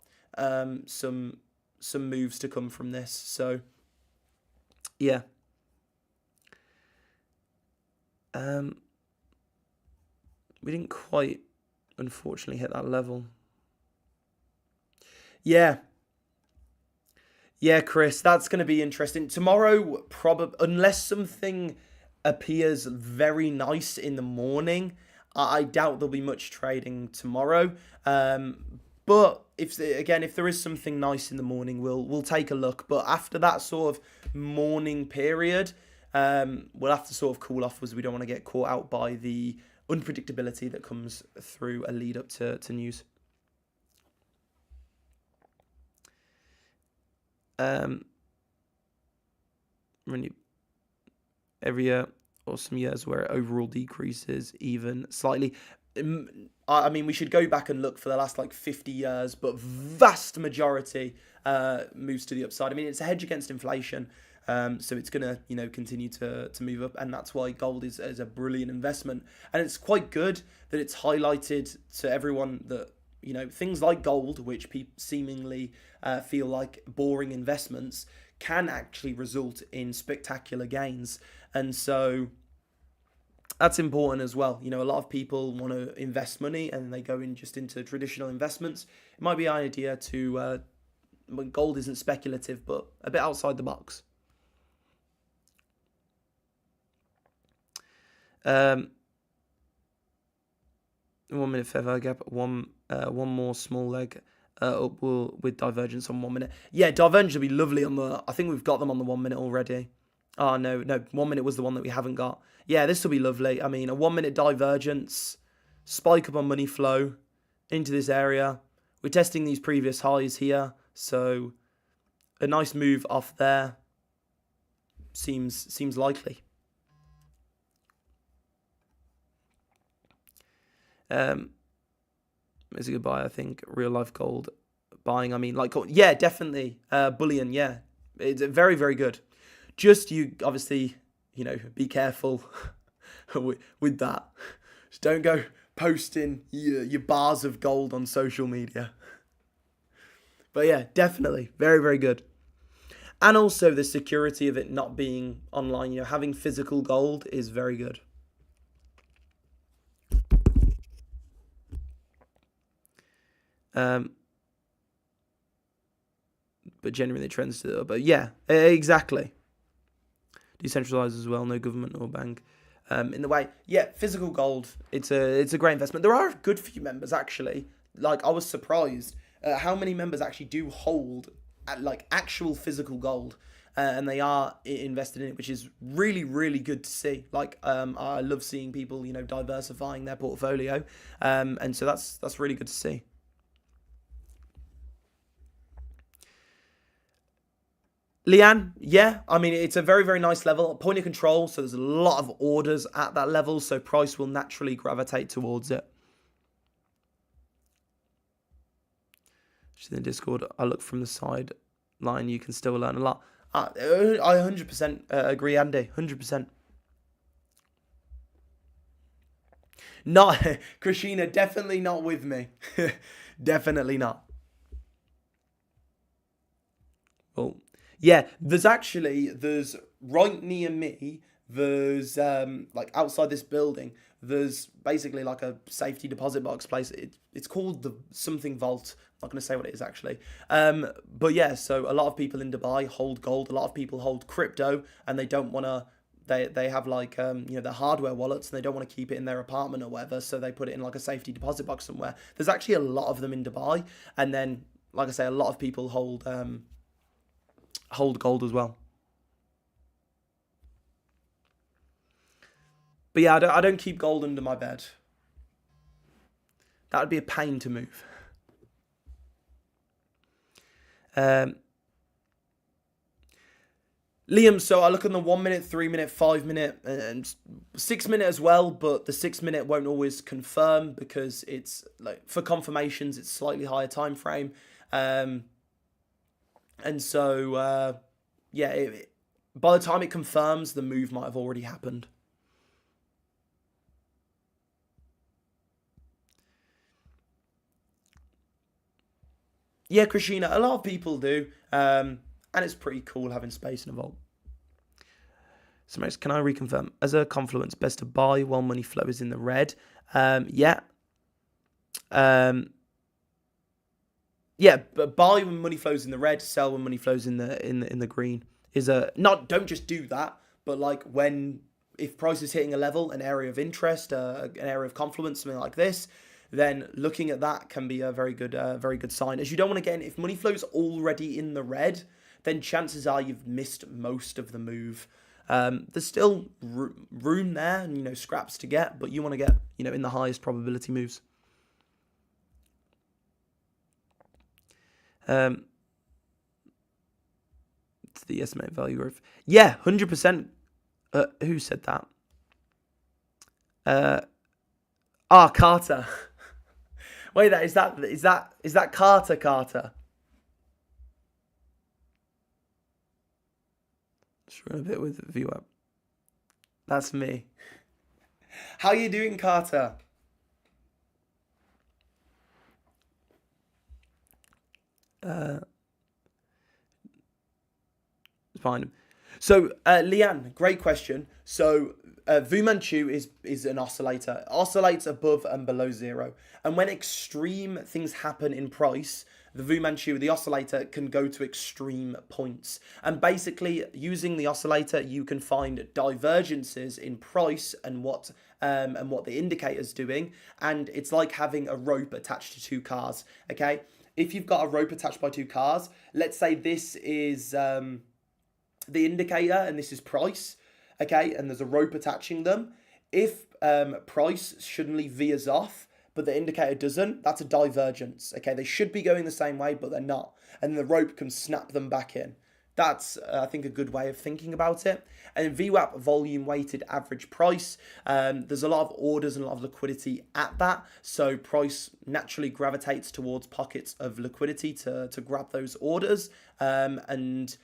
some some moves to come from this. So yeah. We didn't quite, unfortunately, hit that level. Yeah. Yeah, Chris, that's going to be interesting. Tomorrow, probably, unless something appears very nice in the morning, I doubt there'll be much trading tomorrow. But if there is something nice in the morning, we'll take a look. But after that sort of morning period, we'll have to sort of cool off because we don't want to get caught out by the unpredictability that comes through a lead up to news. Every year or some years where it overall decreases even slightly. I mean, we should go back and look for the last like 50 years, but vast majority moves to the upside. I mean, it's a hedge against inflation, so it's gonna continue to move up, and that's why gold is a brilliant investment. And it's quite good that it's highlighted to everyone that things like gold, which people seemingly feel like boring investments, can actually result in spectacular gains. And so that's important as well. A lot of people want to invest money and they go in just into traditional investments. It might be an idea to, when gold isn't speculative, but a bit outside the box. 1 minute fair value gap, one more small leg up with divergence on 1 minute. Yeah, divergence will be lovely on the. I think we've got them on the 1 minute already. Oh no, 1 minute was the one that we haven't got. Yeah, this will be lovely. I mean, a 1 minute divergence, spike up on money flow into this area. We're testing these previous highs here, so a nice move off there seems likely. It's a good buy, I think. Real life gold buying. I mean, like, yeah, definitely. Bullion, yeah, it's very, very good. Just you obviously, be careful with that. Just don't go posting your bars of gold on social media. But yeah, definitely very, very good. And also the security of it not being online. Having physical gold is very good. But generally trends to, but yeah, exactly. Decentralized as well, no government or bank in the way. Yeah, physical gold, it's a great investment. There are a good few members actually. Like, I was surprised how many members actually do hold actual physical gold, and they are invested in it, which is really, really good to see. Like, I love seeing people diversifying their portfolio, and so that's really good to see. Leanne, yeah, I mean, it's a very, very nice level. Point of control, so there's a lot of orders at that level, so price will naturally gravitate towards it. Just in the Discord, I look from the sideline, you can still learn a lot. I 100% agree, Andy, 100%. Not, Krishina, definitely not with me. Definitely not. Well, yeah, there's right near me, there's like outside this building, there's basically like a safety deposit box place. It's called the something vault. I'm not going to say what it is actually. But yeah, so a lot of people in Dubai hold gold. A lot of people hold crypto, and they don't want to. They have like their hardware wallets, and they don't want to keep it in their apartment or whatever, so they put it in like a safety deposit box somewhere. There's actually a lot of them in Dubai, and then like I say, a lot of people hold gold as well. But yeah, I don't keep gold under my bed. That would be a pain to move. Liam, so I look on the 1 minute, 3 minute, 5 minute, and 6 minute as well, but the 6 minute won't always confirm because it's like for confirmations, it's slightly higher time frame. And so, yeah, by the time it confirms, the move might have already happened. Yeah, Krishina, a lot of people do. And it's pretty cool having space in a vault. So, Max, can I reconfirm? As a confluence, best to buy while money flow is in the red. Yeah. Yeah, but buy when money flows in the red, sell when money flows in the green. Is a not. Don't just do that, but like if price is hitting a level, an area of interest, an area of confluence, something like this, then looking at that can be a very good sign. As you don't want to get in, if money flows already in the red, then chances are you've missed most of the move. There's still room there and scraps to get, but you want to get in the highest probability moves. It's the estimated value growth. Yeah, 100%. Who said that? Carter. Wait, is that Carter? Just run a bit with VWAP. That's me. How you doing, Carter? Fine. So, Leanne, great question. So, Manchu is an oscillator. It oscillates above and below zero. And when extreme things happen in price, the Manchu, the oscillator, can go to extreme points. And basically, using the oscillator, you can find divergences in price and what the indicator's doing. And it's like having a rope attached to two cars. Okay, if you've got a rope attached by two cars, let's say this is the indicator and this is price, okay, and there's a rope attaching them. If price suddenly veers off, but the indicator doesn't, that's a divergence, okay? They should be going the same way, but they're not, and the rope can snap them back in. That's, I think, a good way of thinking about it. And VWAP, volume weighted average price, there's a lot of orders and a lot of liquidity at that, so price naturally gravitates towards pockets of liquidity to grab those orders, and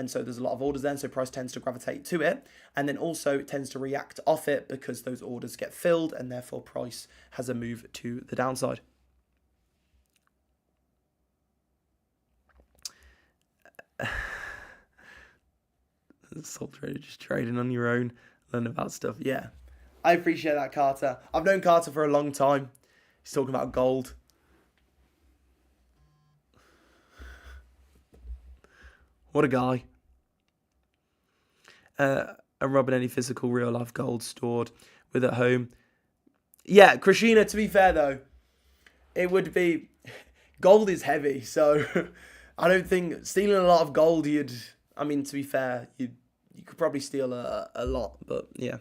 so there's a lot of orders then, so price tends to gravitate to it, and then also it tends to react off it because those orders get filled, and therefore price has a move to the downside. Sole trader, just trading on your own, learn about stuff. Yeah, I appreciate that, Carter. I've known Carter for a long time. He's talking about gold. What a guy. And Robin, any physical real life gold stored with at home? Yeah, Krishina, to be fair though, it would be, gold is heavy, so I don't think stealing a lot of gold, to be fair, you could probably steal a lot, but yeah.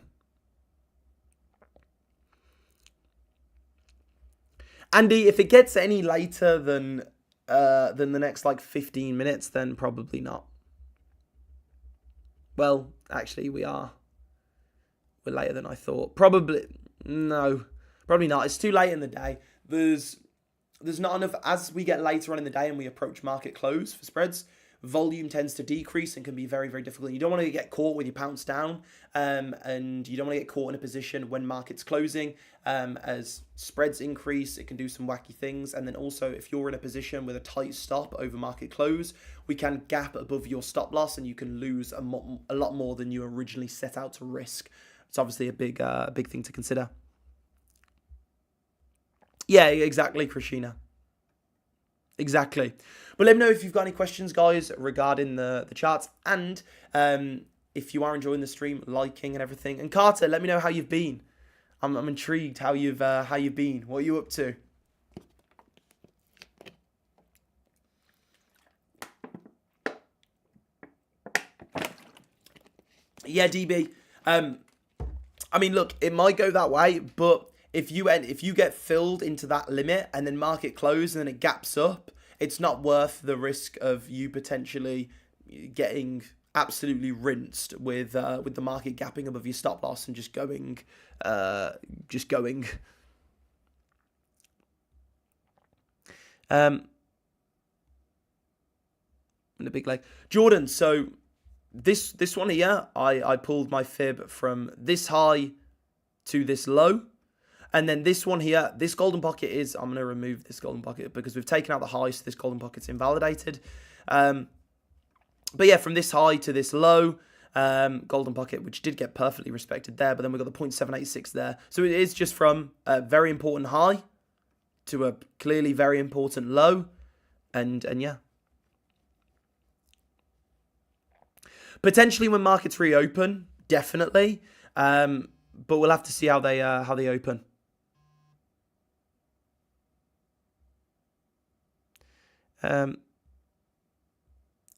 Andy, if it gets any later than the next 15 minutes, then probably not. Well, actually, we're later than I thought. Probably not. It's too late in the day. There's not enough. As we get later on in the day and we approach market close for spreads, volume tends to decrease and can be very, very difficult. You don't want to get caught when you pounce down, and you don't want to get caught in a position when market's closing. As spreads increase, it can do some wacky things. And then also, if you're in a position with a tight stop over market close, we can gap above your stop loss, and you can lose a lot more than you originally set out to risk. It's obviously a big thing to consider. Yeah, exactly, Krishina. Exactly. But let me know if you've got any questions, guys, regarding the charts, and if you are enjoying the stream, liking and everything. And Carter, let me know how you've been. I'm intrigued how you've been. What are you up to? Yeah, DB. Look, it might go that way, but if you get filled into that limit and then market close and then it gaps up, it's not worth the risk of you potentially getting absolutely rinsed with the market gapping above your stop loss and just going. In a big leg, Jordan. So this one here, I pulled my fib from this high to this low. And then this one here, this golden pocket is, I'm going to remove this golden pocket because we've taken out the high, so this golden pocket's invalidated. But yeah, from this high to this low, golden pocket, which did get perfectly respected there, but then we've got the 0.786 there. So it is just from a very important high to a clearly very important low, and yeah. Potentially when markets reopen, definitely, but we'll have to see how they open.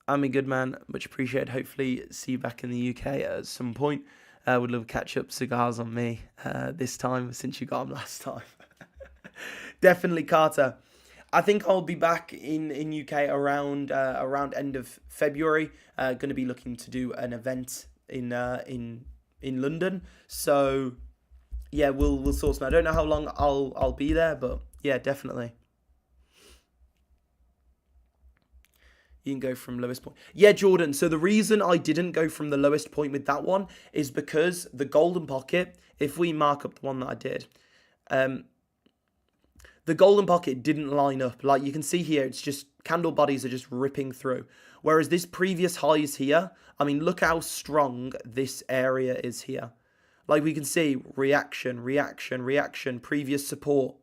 I'm a good man, much appreciated. Hopefully see you back in the UK at some point. Would love to catch up. Cigars on me this time since you got them last time. Definitely, Carter. I think I'll be back in UK around end of February. Going to be looking to do an event in London. So yeah, we'll sort some. I don't know how long I'll be there, but yeah, definitely. You can go from lowest point. Yeah, Jordan. So the reason I didn't go from the lowest point with that one is because the golden pocket, if we mark up the one that I did, the golden pocket didn't line up. Like you can see here, it's just candle bodies are just ripping through. Whereas this previous highs here, I mean, look how strong this area is here. Like we can see reaction, reaction, reaction, previous support.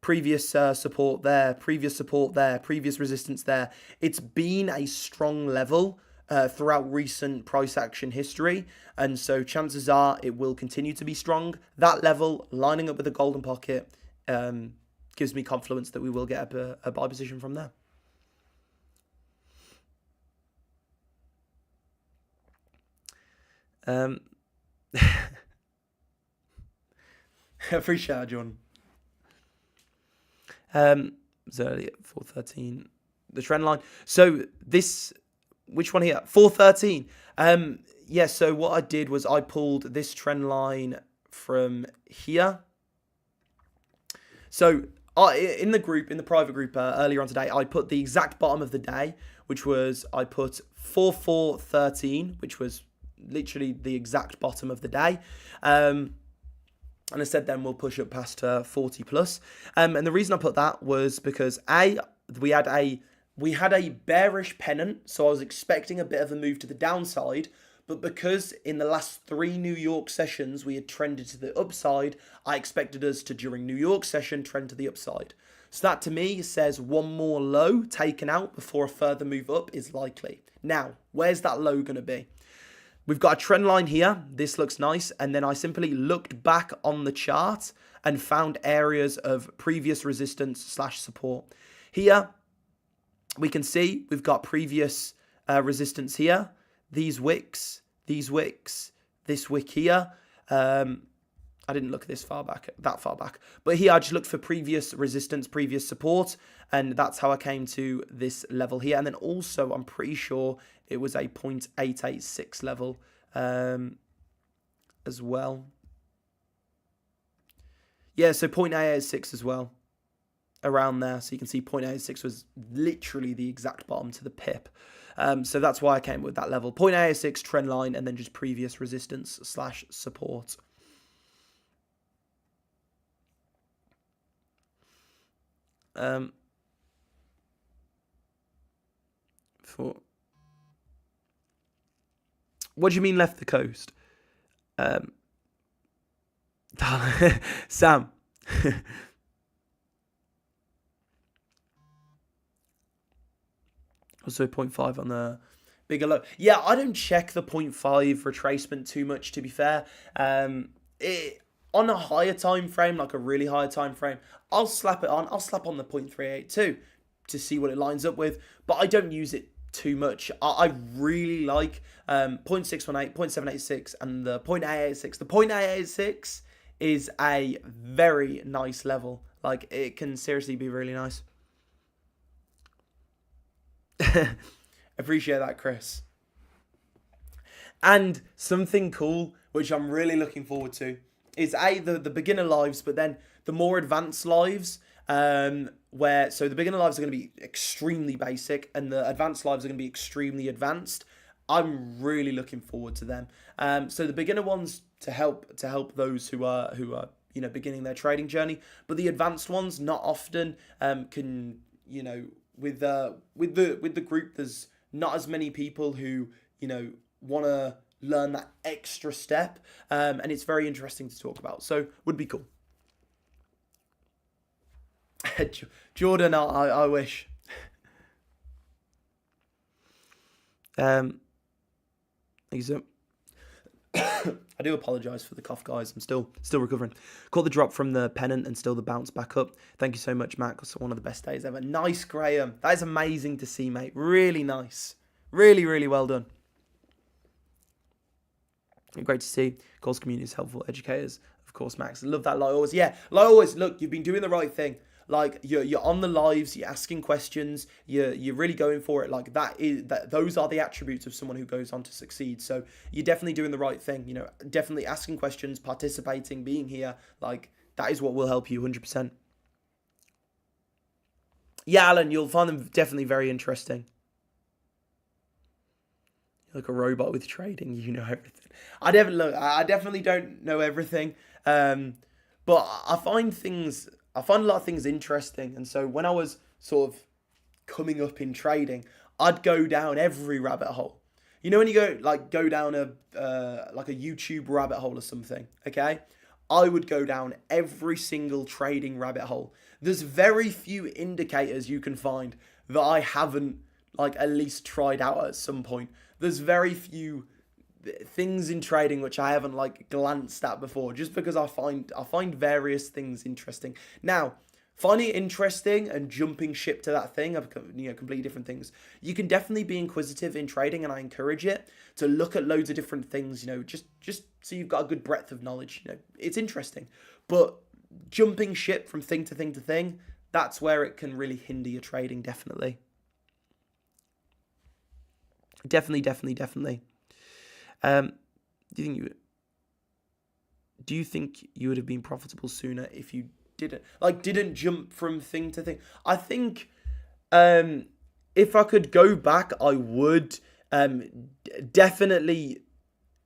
Previous support there, previous support there, previous resistance there. It's been a strong level throughout recent price action history. And so chances are it will continue to be strong. That level, lining up with the golden pocket, gives me confidence that we will get a buy position from there. I appreciate it, John. It's early at 413. The trend line. So this, which one here? 413. Yeah. So what I did was I pulled this trend line from here. So in the private group earlier on today, I put the exact bottom of the day, which was I put 4413, which was literally the exact bottom of the day. And I said then we'll push up past 40 plus. And the reason I put that was because we had a bearish pennant, so I was expecting a bit of a move to the downside. But because in the last 3 New York sessions we had trended to the upside, I expected us to, during New York session, trend to the upside. So that to me says one more low taken out before a further move up is likely. Now, where's that low going to be? We've got a trend line here. This looks nice. And then I simply looked back on the chart and found areas of previous resistance / support. Here, we can see we've got previous resistance here. These wicks, this wick here. I didn't look that far back. But here I just looked for previous resistance, previous support. And that's how I came to this level here. And then also, I'm pretty sure it was a 0.886 level as well. Yeah, so 0.886 as well. Around there. So you can see 0.886 was literally the exact bottom to the pip. So that's why I came with that level. 0.886 trend line and then just previous resistance / support. What do you mean left the coast? Sam. Also 0.5 on the bigger low. Yeah, I don't check the 0.5 retracement too much, to be fair. On a higher time frame, like a really higher time frame, I'll slap it on. I'll slap on the 0.382 to see what it lines up with, but I don't use it too much. I really like 0.618, 0.786, and the 0.886. The 0.886 is a very nice level. Like, it can seriously be really nice. Appreciate that, Chris. And something cool, which I'm really looking forward to, is the beginner lives, but then the more advanced lives, so the beginner lives are going to be extremely basic, and the advanced lives are going to be extremely advanced. I'm really looking forward to them. So the beginner ones to help those who are you know, beginning their trading journey. But the advanced ones, not often can, you know, with the group, there's not as many people who, you know, want to learn that extra step, and it's very interesting to talk about. So would be cool. Jordan, I wish. Thank you so. I do apologise for the cough, guys. I'm still recovering. Caught the drop from the pennant and still the bounce back up. Thank you so much, Matt. It's one of the best days ever. Nice, Graham. That is amazing to see, mate. Really nice. Really, really well done. Great to see. Coles community is helpful educators. Of course, Max. Love that. Like always. Yeah, like always. Look, you've been doing the right thing. Like you're on the lives, you're asking questions, you're really going for it. Like those are the attributes of someone who goes on to succeed. So you're definitely doing the right thing. You know, definitely asking questions, participating, being here. Like that is what will help you 100%. Yeah, Alan, you'll find them definitely very interesting. You're like a robot with trading. You know everything. I definitely don't know everything. But I find a lot of things interesting, and so when I was sort of coming up in trading, I'd go down every rabbit hole. You know when you go down a like a YouTube rabbit hole or something, okay? I would go down every single trading rabbit hole. There's very few indicators you can find that I haven't like at least tried out at some point. There's very few things in trading which I haven't like glanced at before, just because I find various things interesting. Now, finding it interesting and jumping ship to that thing are, you know, completely different things. You can definitely be inquisitive in trading, and I encourage it to look at loads of different things, you know, just so you've got a good breadth of knowledge. You know, it's interesting, but jumping ship from thing to thing to thing, that's where it can really hinder your trading. Definitely. Do you think you would have been profitable sooner if you didn't jump from thing to thing? I think if I could go back, I would definitely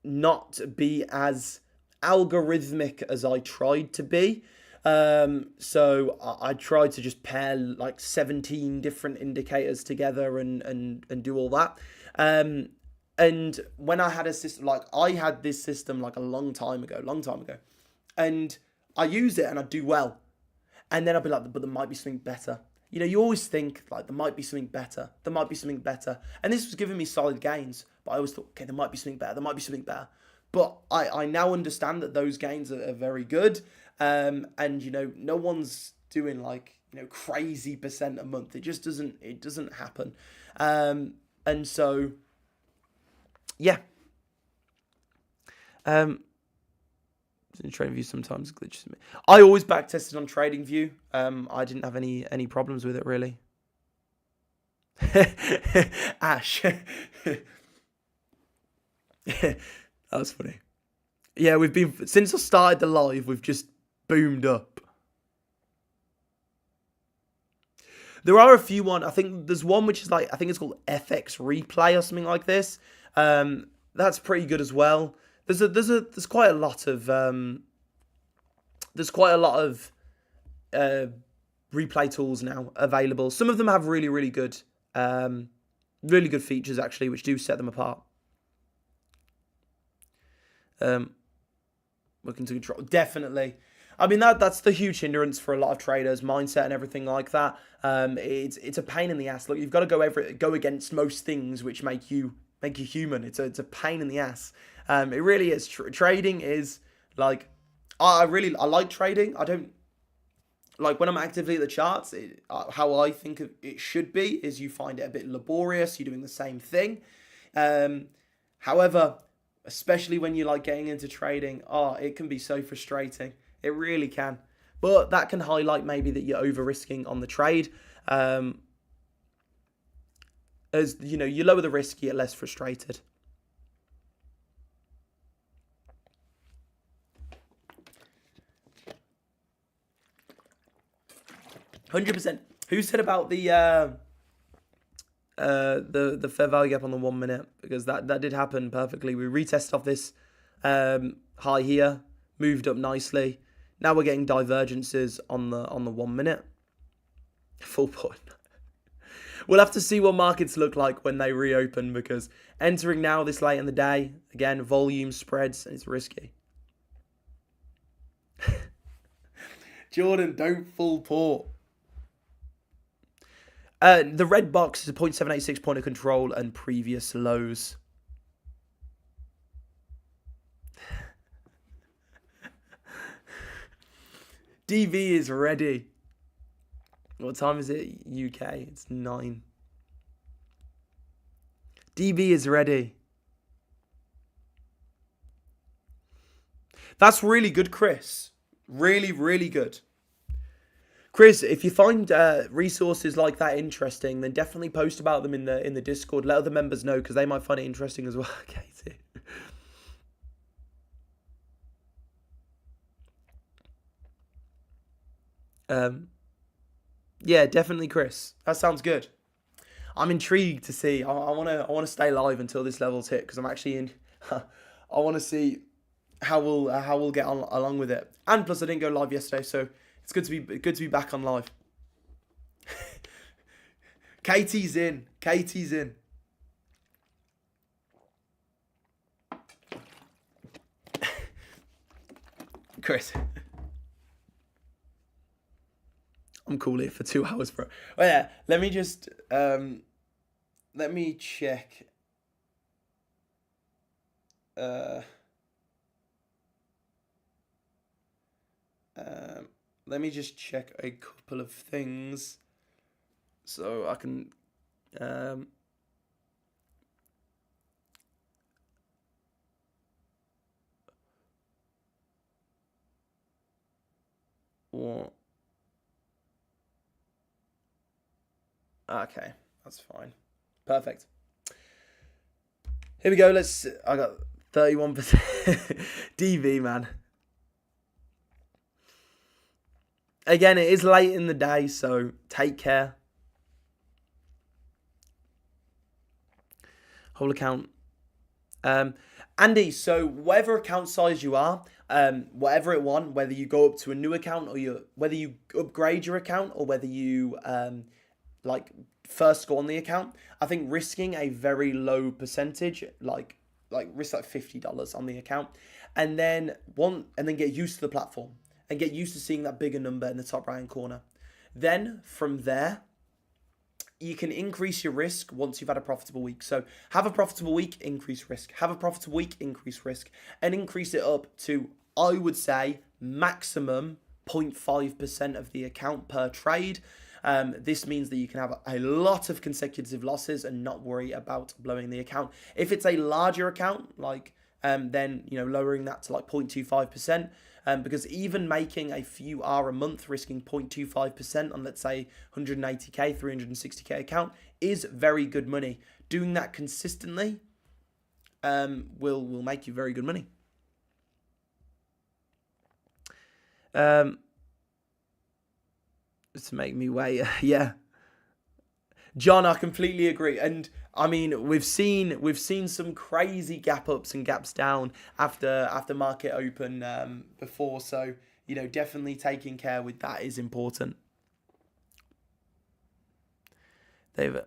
not be as algorithmic as I tried to be. So I tried to just pair like 17 different indicators together and do all that. And when I had a system, like I had this system like a long time ago, and I use it and I do well. And then I'll be like, but there might be something better. You know, you always think like there might be something better. And this was giving me solid gains, but I always thought, okay, there might be something better. But I now understand that those gains are very good. And you know, no one's doing like, you know, crazy percent a month. It just doesn't happen. And so, yeah. TradingView sometimes glitches me. I always back tested on TradingView. I didn't have any problems with it really. Ash. That was funny. Yeah, we've been since I started the live, we've just boomed up. There are a few I think there's one which is like, I think it's called FX Replay or something like this. That's pretty good as well. There's quite a lot of replay tools now available. Some of them have really good features actually, which do set them apart. Looking to control, definitely. I mean that's the huge hindrance for a lot of traders, mindset and everything like that. It's a pain in the ass. Look, you've got to go against most things which make you human. It's a pain in the ass. It really is. Trading is like, I like trading. I don't like when I'm actively at the charts. How I think it should be is you find it a bit laborious. You're doing the same thing. However, especially when you're like getting into trading, it can be so frustrating. It really can. But that can highlight maybe that you're over risking on the trade. As you know, you lower the risk, you get less frustrated. 100%. Who said about the fair value gap on the 1 minute? Because that did happen perfectly. We retested off this high here, moved up nicely. Now we're getting divergences on the 1 minute. Full point. We'll have to see what markets look like when they reopen, because entering now this late in the day, again, volume spreads, and it's risky. Jordan, don't full port. The red box is a 0.786 point of control and previous lows. DV is ready. What time is it? UK. It's 9. DB is ready. That's really good, Chris. Really, really good. Chris, if you find resources like that interesting, then definitely post about them in the Discord. Let other members know, because they might find it interesting as well. Katie. Yeah, definitely, Chris. That sounds good. I'm intrigued to see. I want to stay live until this level's hit, because I'm actually in. I want to see how we'll get on along with it. And plus, I didn't go live yesterday, so it's good to be back on live. Katie's in. Katie's in. Chris. I'm cool here for 2 hours, bro. Oh yeah, let me just let me check. Let me just check a couple of things so I can what? Okay, that's fine. Perfect. Here we go. I got 31% DV, man. Again, it is late in the day, so take care. Whole account. Andy, so whatever account size you are, whatever it want, whether you go up to a new account or whether you upgrade your account or whether you like first go on the account, I think risking a very low percentage, like risk like $50 on the account, and then get used to the platform and get used to seeing that bigger number in the top right hand corner. Then from there, you can increase your risk once you've had a profitable week. So have a profitable week, increase risk. Have a profitable week, increase risk, and increase it up to, I would say, maximum 0.5% of the account per trade. This means that you can have a lot of consecutive losses and not worry about blowing the account. If it's a larger account, like then lowering that to like 0.25%, because even making a few R a month, risking 0.25% on, let's say, 180k, 360k account is very good money. Doing that consistently will make you very good money. To make me wait. Yeah, John, I completely agree. And I mean, we've seen some crazy gap ups and gaps down after market open before. So definitely taking care with that is important. David,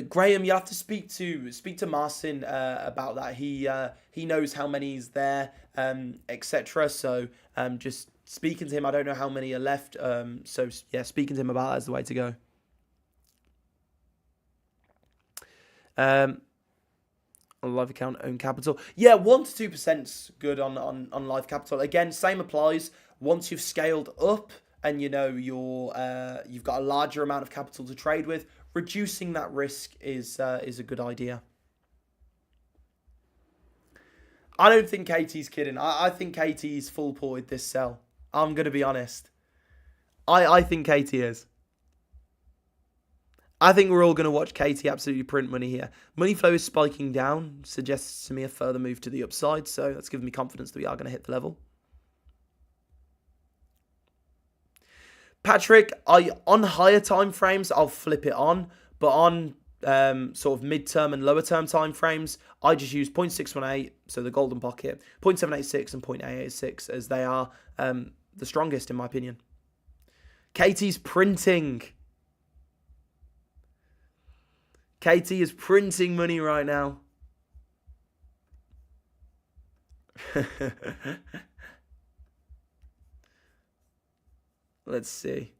Graham, you have to speak to Marcin about that. He knows how many is there, etc. So just speaking to him. I don't know how many are left. So yeah, speaking to him about that is the way to go. On live account own capital, yeah, 1 to 2% good on live capital. Again, same applies. Once you've scaled up and you've got a larger amount of capital to trade with, reducing that risk is a good idea. I don't think Katie's kidding. I think Katie's full ported this sell. I'm gonna be honest. I think Katie is. I think we're all going to watch Katie absolutely print money here. Money flow is spiking down, suggests to me a further move to the upside, so that's giving me confidence that we are going to hit the level. Patrick, on higher time frames, I'll flip it on, but on sort of midterm and lower term time frames, I just use 0.618, so the golden pocket, 0.786 and 0.886 as they are the strongest in my opinion. Katie's printing. Katie is printing money right now. Let's see.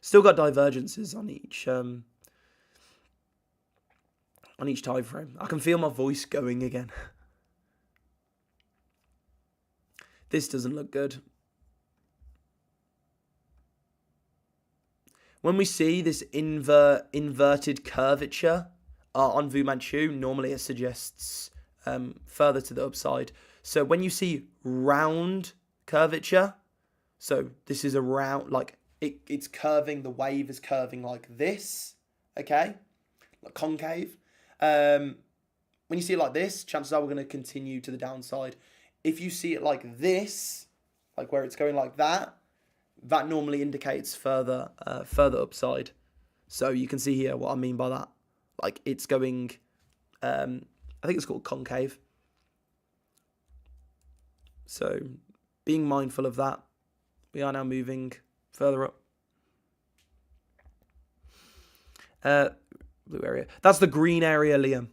Still got divergences on each time frame. I can feel my voice going again. This doesn't look good. When we see this inverted curvature on Manchu, normally it suggests further to the upside. So when you see round curvature, so this is a round, like it's curving, the wave is curving like this, okay? Like concave. When you see it like this, chances are we're going to continue to the downside. If you see it like this, like where it's going like that, that normally indicates further upside. So you can see here what I mean by that. Like it's going, I think it's called concave. So being mindful of that, we are now moving further up. Blue area. That's the green area, Liam.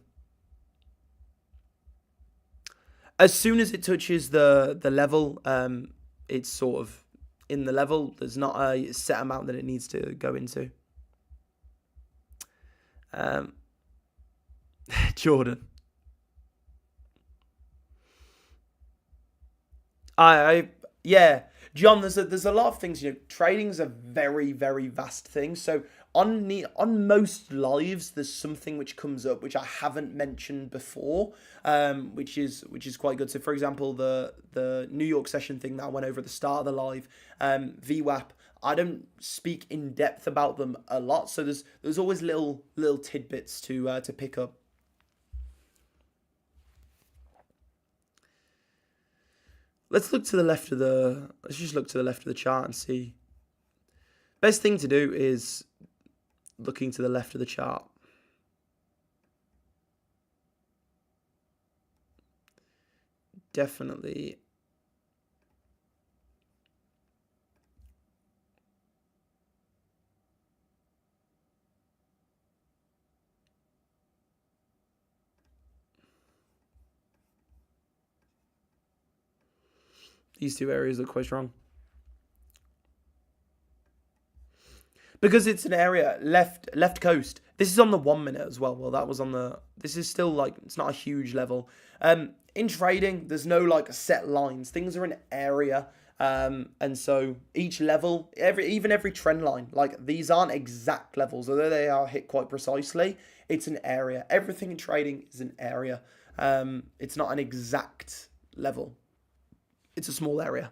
As soon as it touches the level, it's sort of in the level. There's not a set amount that it needs to go into. Jordan. Yeah, John. There's a lot of things. Trading's a very, very vast thing. So on most lives, there's something which comes up which I haven't mentioned before, which is quite good. So for example, the New York session thing that I went over at the start of the live, VWAP. I don't speak in depth about them a lot, so there's always little tidbits to pick up. Let's look to the left of the. Let's just look to the left of the chart and see. Best thing to do is looking to the left of the chart. Definitely. These two areas look quite strong. Because it's an area, left coast. This is on the 1 minute as well. Well, that was on the... This is still like... It's not a huge level. In trading, there's no like set lines. Things are an area. And so each level, even every trend line, like these aren't exact levels. Although they are hit quite precisely, it's an area. Everything in trading is an area. It's not an exact level. It's a small area.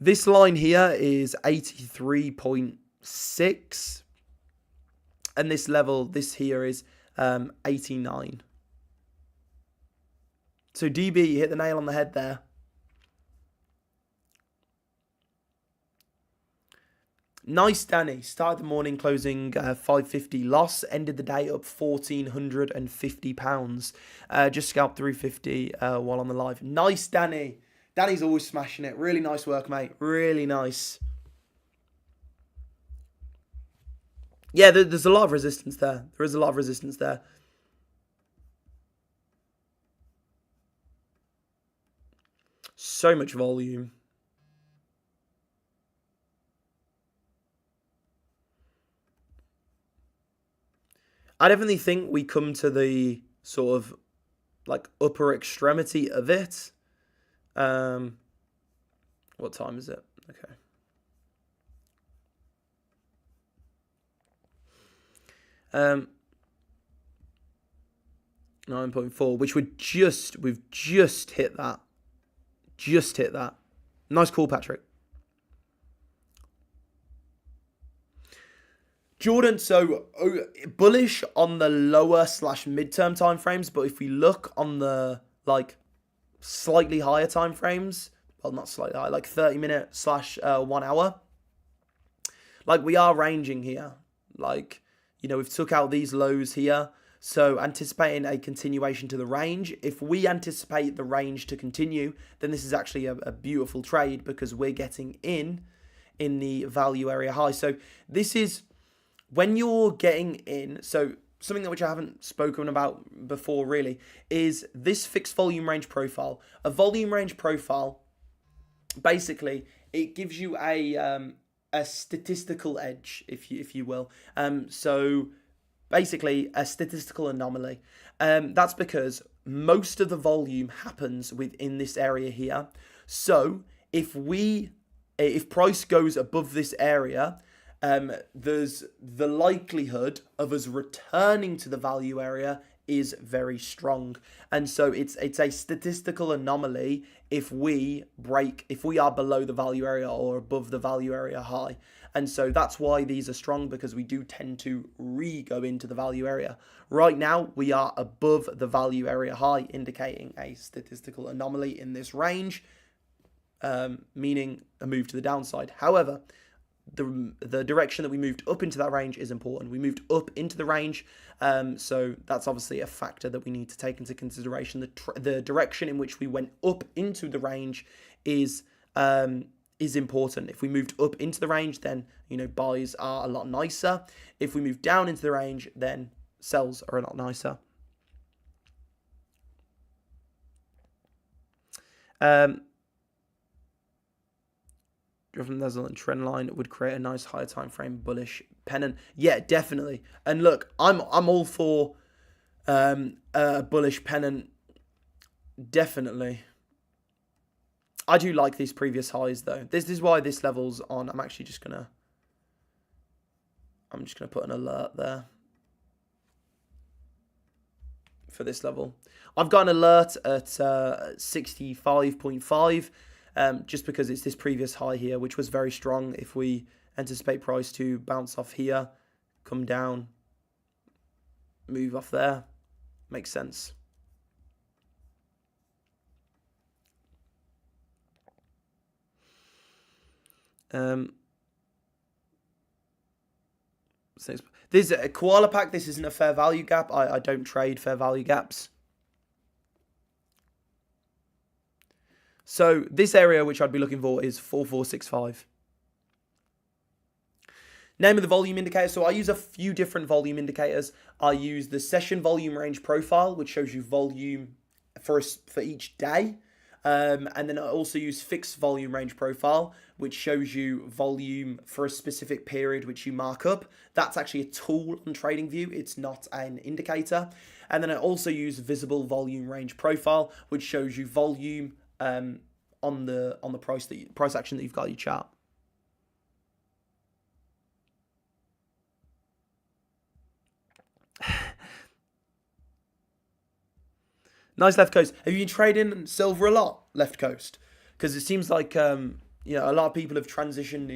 This line here is 83.6. And this level, this here is 89. So DB, you hit the nail on the head there. Nice, Danny. Started the morning closing 550 loss. Ended the day up £1,450. Just scalped 350 while on the live. Nice, Danny. Danny's always smashing it. Really nice work, mate. Really nice. Yeah, there's a lot of resistance there. There is a lot of resistance there. So much volume. I definitely think we come to the sort of like upper extremity of it. What time is it? Okay. Um, 9.4, which we've just hit that. Just hit that. Nice call, Patrick. Jordan, so bullish on the lower / midterm time frames, but if we look on the like slightly higher time frames, well, not slightly higher, like 30-minute / 1 hour. Like, we are ranging here. Like, you know, we've took out these lows here. So anticipating a continuation to the range. If we anticipate the range to continue, then this is actually a beautiful trade because we're getting in the value area high. So this is when you're getting in. So something that which I haven't spoken about before really is this fixed volume range profile. A volume range profile, basically, it gives you a statistical edge, if you will. So basically a statistical anomaly. That's because most of the volume happens within this area here. So if price goes above this area, there's the likelihood of us returning to the value area is very strong. And so it's a statistical anomaly if we are below the value area or above the value area high. And so that's why these are strong, because we do tend to go into the value area. Right now, we are above the value area high, indicating a statistical anomaly in this range, meaning a move to the downside. However, the direction that we moved up into that range is important. We moved up into the range, so that's obviously a factor that we need to take into consideration. The direction in which we went up into the range is important. If we moved up into the range, then, you know, buys are a lot nicer. If we move down into the range, then sells are a lot nicer. Driven Netherlands trend line would create a nice higher time frame bullish pennant. Yeah, definitely. And look, I'm all for a bullish pennant. Definitely. I do like these previous highs though. This is why this level's on. I'm just gonna put an alert there for this level. I've got an alert at 65.5. Just because it's this previous high here, which was very strong. If we anticipate price to bounce off here, come down, move off there, makes sense. There's a koala pack. This isn't a fair value gap. I don't trade fair value gaps. So this area which I'd be looking for is 4465. Name of the volume indicator. So I use a few different volume indicators. I use the session volume range profile, which shows you volume for each day. And then I also use fixed volume range profile, which shows you volume for a specific period, which you mark up. That's actually a tool on TradingView. It's not an indicator. And then I also use visible volume range profile, which shows you volume on the price action that you've got in your chart. Nice left coast. Have you been trading silver a lot, left coast? Because it seems like a lot of people have transitioned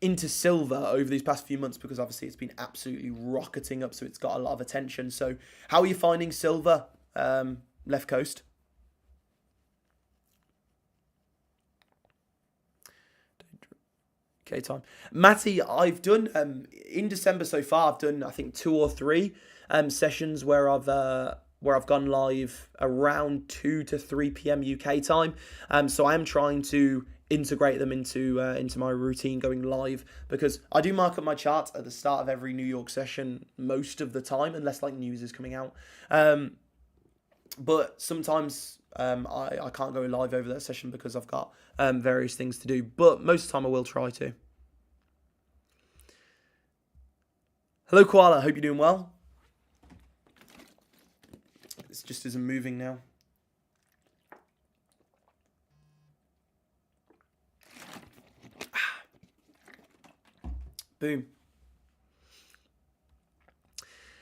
into silver over these past few months, because obviously it's been absolutely rocketing up, so it's got a lot of attention. So how are you finding silver, left coast? Okay, time. Matty, I've done in December so far. I've done, I think, 2 or 3 sessions where I've gone live around 2 to 3 p.m. UK time. So I am trying to integrate them into my routine going live, because I do mark up my charts at the start of every New York session most of the time, unless like news is coming out. But sometimes I can't go live over that session because I've got various things to do. But most of the time I will try to. Hello, Koala. Hope you're doing well. This just isn't moving now. Boom.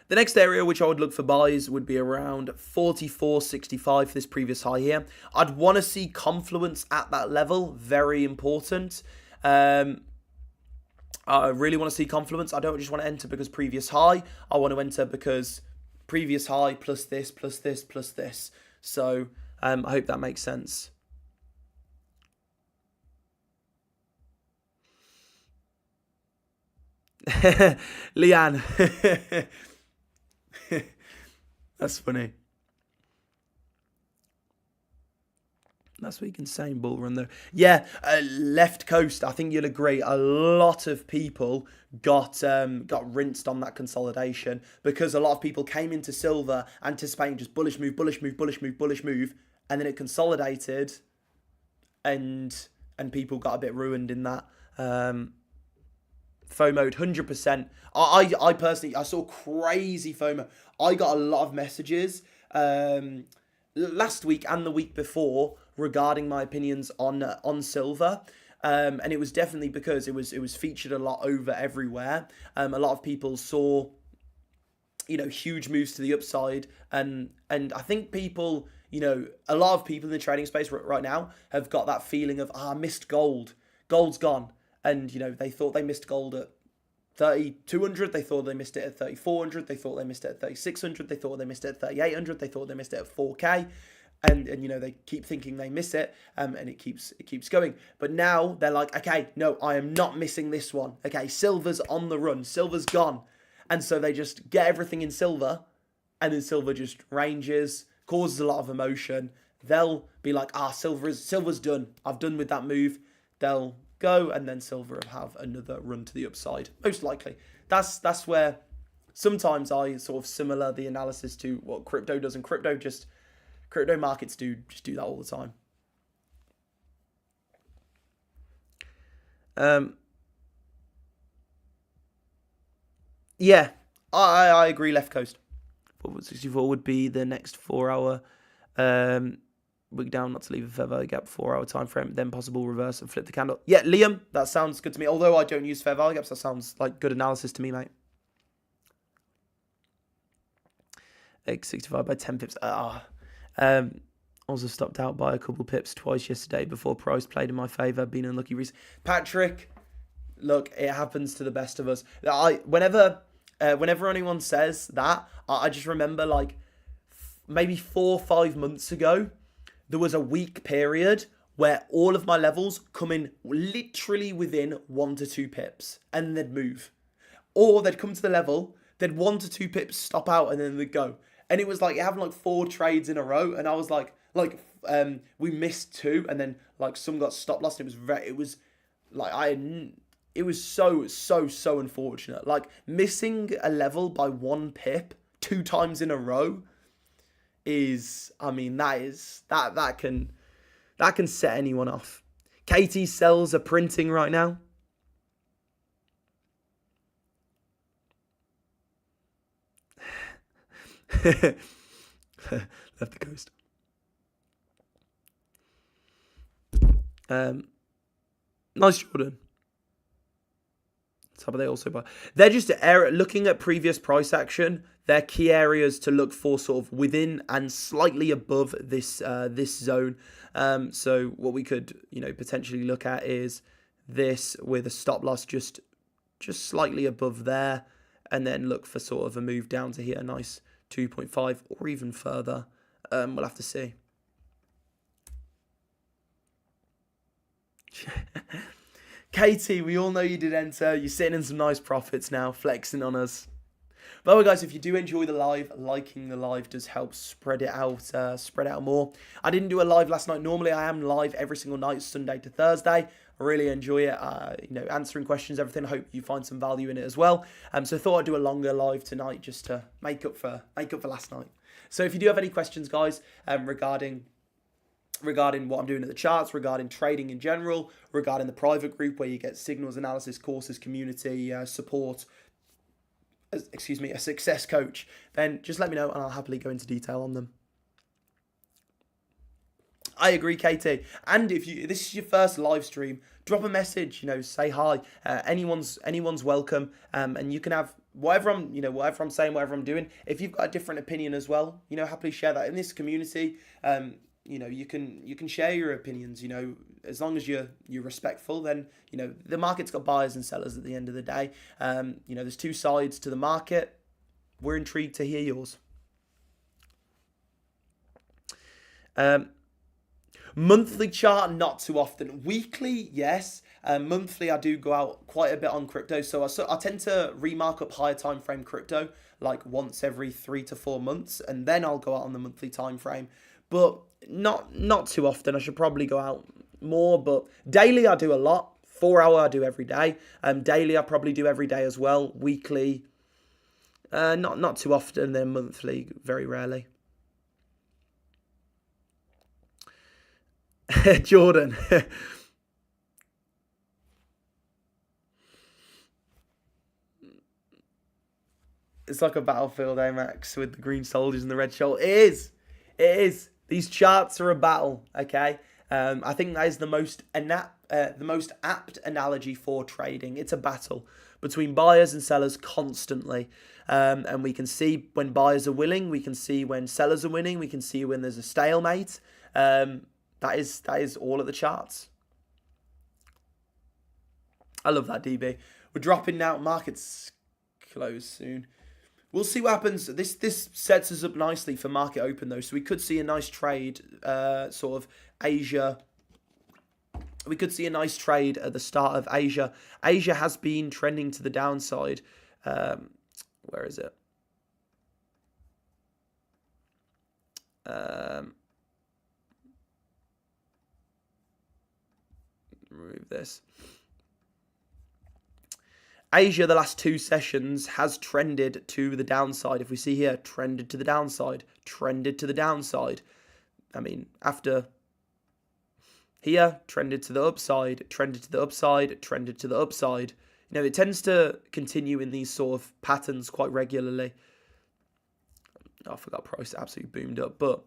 The next area which I would look for buys would be around 44.65 for this previous high here. I'd want to see confluence at that level. Very important. I really want to see confluence. I don't just want to enter because previous high. I want to enter because previous high plus this, plus this, plus this. So I hope that makes sense. Leanne. That's funny. Last week insane bull run though. Yeah, left coast. I think you'll agree. A lot of people got rinsed on that consolidation because a lot of people came into silver anticipating just bullish move, bullish move, bullish move, bullish move, and then it consolidated, and people got a bit ruined in that. FOMO'd 100%. I personally, I saw crazy FOMO. I got a lot of messages last week and the week before regarding my opinions on silver. And it was definitely because it was featured a lot over everywhere. A lot of people saw, huge moves to the upside, and I think people, a lot of people in the trading space right now have got that feeling of I missed gold. Gold's gone. And, they thought they missed gold at 3,200. They thought they missed it at 3,400. They thought they missed it at 3,600. They thought they missed it at 3,800. They thought they missed it at 4K. And they keep thinking they miss it, and it keeps going. But now they're like, okay, no, I am not missing this one. Okay, silver's on the run. Silver's gone. And so they just get everything in silver, and then silver just ranges, causes a lot of emotion. They'll be like, silver's done. I've done with that move. They'll go, and then silver will have another run to the upside, most likely. That's where sometimes I sort of similar the analysis to what crypto does, and crypto markets do that all the time. Yeah, I agree. Left coast. 64 would be the next 4 hour week down, not to leave a fair value gap, 4 hour time frame, then possible reverse and flip the candle. Yeah, Liam, that sounds good to me. Although I don't use fair value gaps, that sounds like good analysis to me, mate. X65 by 10 pips. Also stopped out by a couple pips twice yesterday before price played in my favour. Been unlucky recently. Patrick, look, it happens to the best of us. Whenever anyone says that, I just remember like maybe 4 or 5 months ago, there was a week period where all of my levels come in literally within 1 to 2 pips, and they'd move, or they'd come to the level, they'd 1 to 2 pips stop out, and then they'd go. And it was like it happened like 4 trades in a row, and I was like we missed 2, and then like some got stop loss. It was so unfortunate. Like missing a level by 1 pip 2 times in a row is, that can set anyone off. Katie's cells are printing right now. Left the coast. Nice, Jordan. Top of they also buy. They're just looking at previous price action. They're key areas to look for, sort of within and slightly above this zone. So what we could potentially look at is this with a stop loss just slightly above there, and then look for sort of a move down to here, a nice 2.5 or even further. We'll have to see. Katie, we all know you did enter. You're sitting in some nice profits now, flexing on us. By the way, guys, if you do enjoy the live, liking the live does help spread it out more. I didn't do a live last night. Normally, I am live every single night, Sunday to Thursday. I really enjoy it. Answering questions, everything. I hope you find some value in it as well. So I thought I'd do a longer live tonight just to make up for last night. So if you do have any questions, guys, regarding what I'm doing at the charts, regarding trading in general, regarding the private group where you get signals analysis, courses, community support, a success coach, then just let me know and I'll happily go into detail on them. I agree, Katie. And if this is your first live stream, drop a message, say hi. Anyone's welcome. And you can have whatever I'm saying, whatever I'm doing. If you've got a different opinion as well, happily share that in this community. You can share your opinions, as long as you're respectful, then, the market's got buyers and sellers at the end of the day. There's 2 sides to the market. We're intrigued to hear yours. Monthly chart, not too often. Weekly, yes. Monthly, I do go out quite a bit on crypto. So I tend to remark up higher time frame crypto like once every 3 to 4 months, and then I'll go out on the monthly time frame. But not too often. I should probably go out more. But daily, I do a lot. 4 hour, I do every day. Daily, I probably do every day as well. Weekly, not too often. Then monthly, very rarely. Jordan. It's like a battlefield, eh, Max, with the green soldiers and the red shoulder. It is. It is. These charts are a battle, okay? I think that is the most apt analogy for trading. It's a battle between buyers and sellers constantly. And we can see when buyers are willing. We can see when sellers are winning. We can see when there's a stalemate. That is all of the charts. I love that, DB. We're dropping now. Markets close soon. We'll see what happens. This sets us up nicely for market open, though. So we could see a nice trade, sort of Asia. We could see a nice trade at the start of Asia. Asia has been trending to the downside. Where is it? Remove this. Asia, the last 2 sessions, has trended to the downside. If we see here, trended to the downside, trended to the downside. I mean, after here, trended to the upside, trended to the upside, trended to the upside. You know, it tends to continue in these sort of patterns quite regularly. Oh, I forgot price absolutely boomed up, but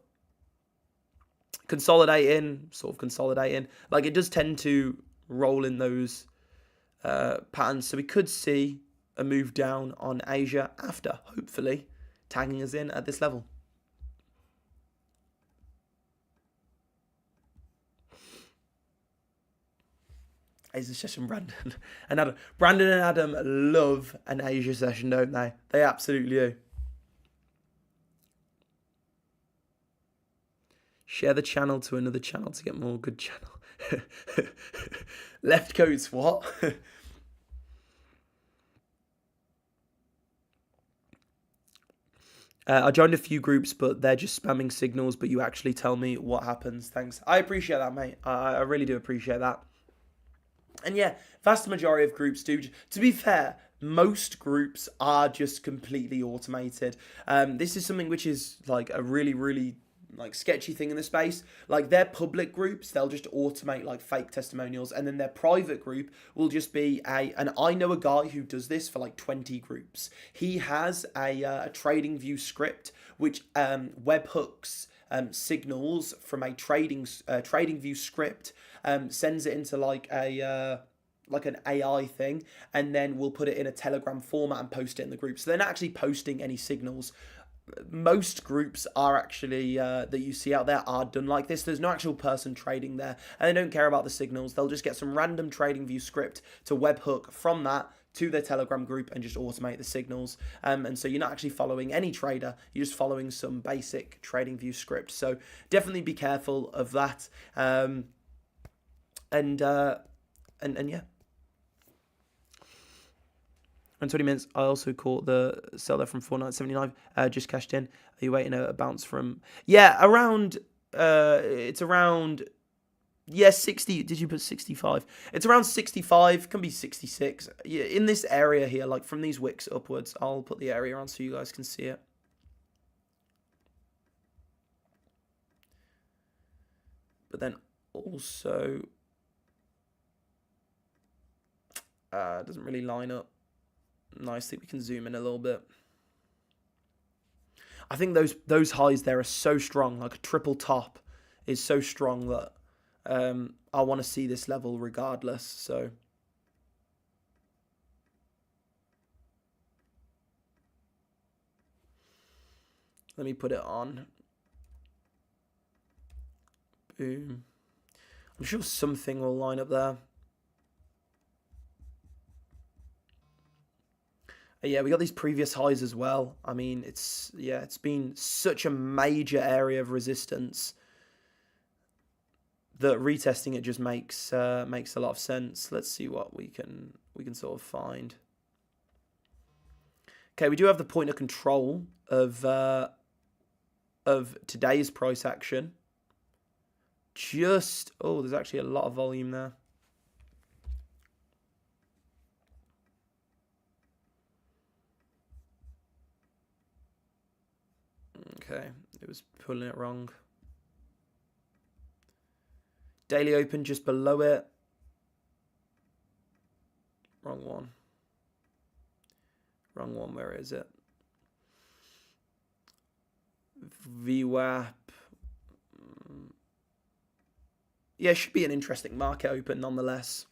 consolidating, sort of consolidating. Like, it does tend to roll in those patterns. So we could see a move down on Asia after, hopefully, tagging us in at this level. Asia session, Brandon and Adam. Brandon and Adam love an Asia session, don't they? They absolutely do. Share the channel to another channel to get more good channel. Left coats, what? I joined a few groups, but they're just spamming signals, but you actually tell me what happens. Thanks. I appreciate that, mate. I really do appreciate that. And yeah, vast majority of groups do. To be fair, most groups are just completely automated. This is something which is like a really like sketchy thing in the space. Like their public groups, they'll just automate like fake testimonials, and then their private group will just be and I know a guy who does this for like 20 groups. He has a trading view script which webhooks signals from a trading view script, sends it into like an AI thing, and then we'll put it in a Telegram format and post it in the group. So they're not actually posting any signals. Most groups are actually that you see out there are done like this. There's no actual person trading there, and they don't care about the signals. They'll just get some random trading view script to webhook from that to their Telegram group and just automate the signals. And so you're not actually following any trader. You're just following some basic trading view script. So definitely be careful of that. And yeah. And 20 minutes, I also caught the seller from 4979, just cashed in. Are you waiting a bounce from? Yeah, around, it's around, yeah, 60. Did you put 65? It's around 65, can be 66. Yeah, in this area here, like from these wicks upwards. I'll put the area on so you guys can see it. But then also, doesn't really line up nicely. We can zoom in a little bit. I think those highs there are so strong. Like a triple top is so strong that I want to see this level regardless. So let me put it on. Boom. I'm sure something will line up there. Yeah, we got these previous highs as well. I mean, it's been such a major area of resistance. that retesting it just makes a lot of sense. Let's see what we can sort of find. Okay, we do have the point of control of today's price action. There's actually a lot of volume there. Okay, it was pulling it wrong. Daily open just below it. Wrong one. Wrong one, where is it? VWAP. Yeah, it should be an interesting market open nonetheless.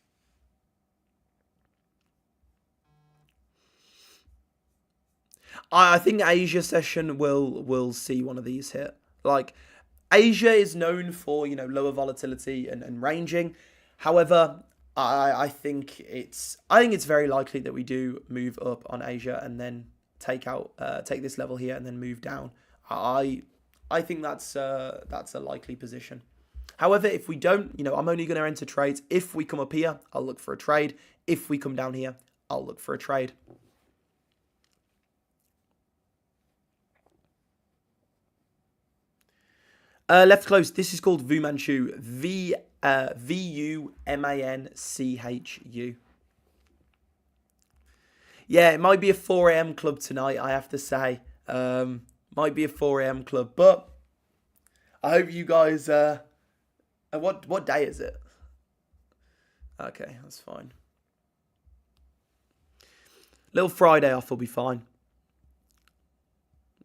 I think Asia session will see one of these hit. Like, Asia is known for, lower volatility and ranging. However, I think it's very likely that we do move up on Asia and then take this level here and then move down. I think that's a likely position. However, if we don't, I'm only going to enter trades. If we come up here, I'll look for a trade. If we come down here, I'll look for a trade. Left close. This is called Manchu. VUMANCHU. Yeah, it might be a 4 a.m. club tonight, I have to say. Might be a 4 a.m. club, but I hope you guys. What day is it? Okay, that's fine. Little Friday off will be fine.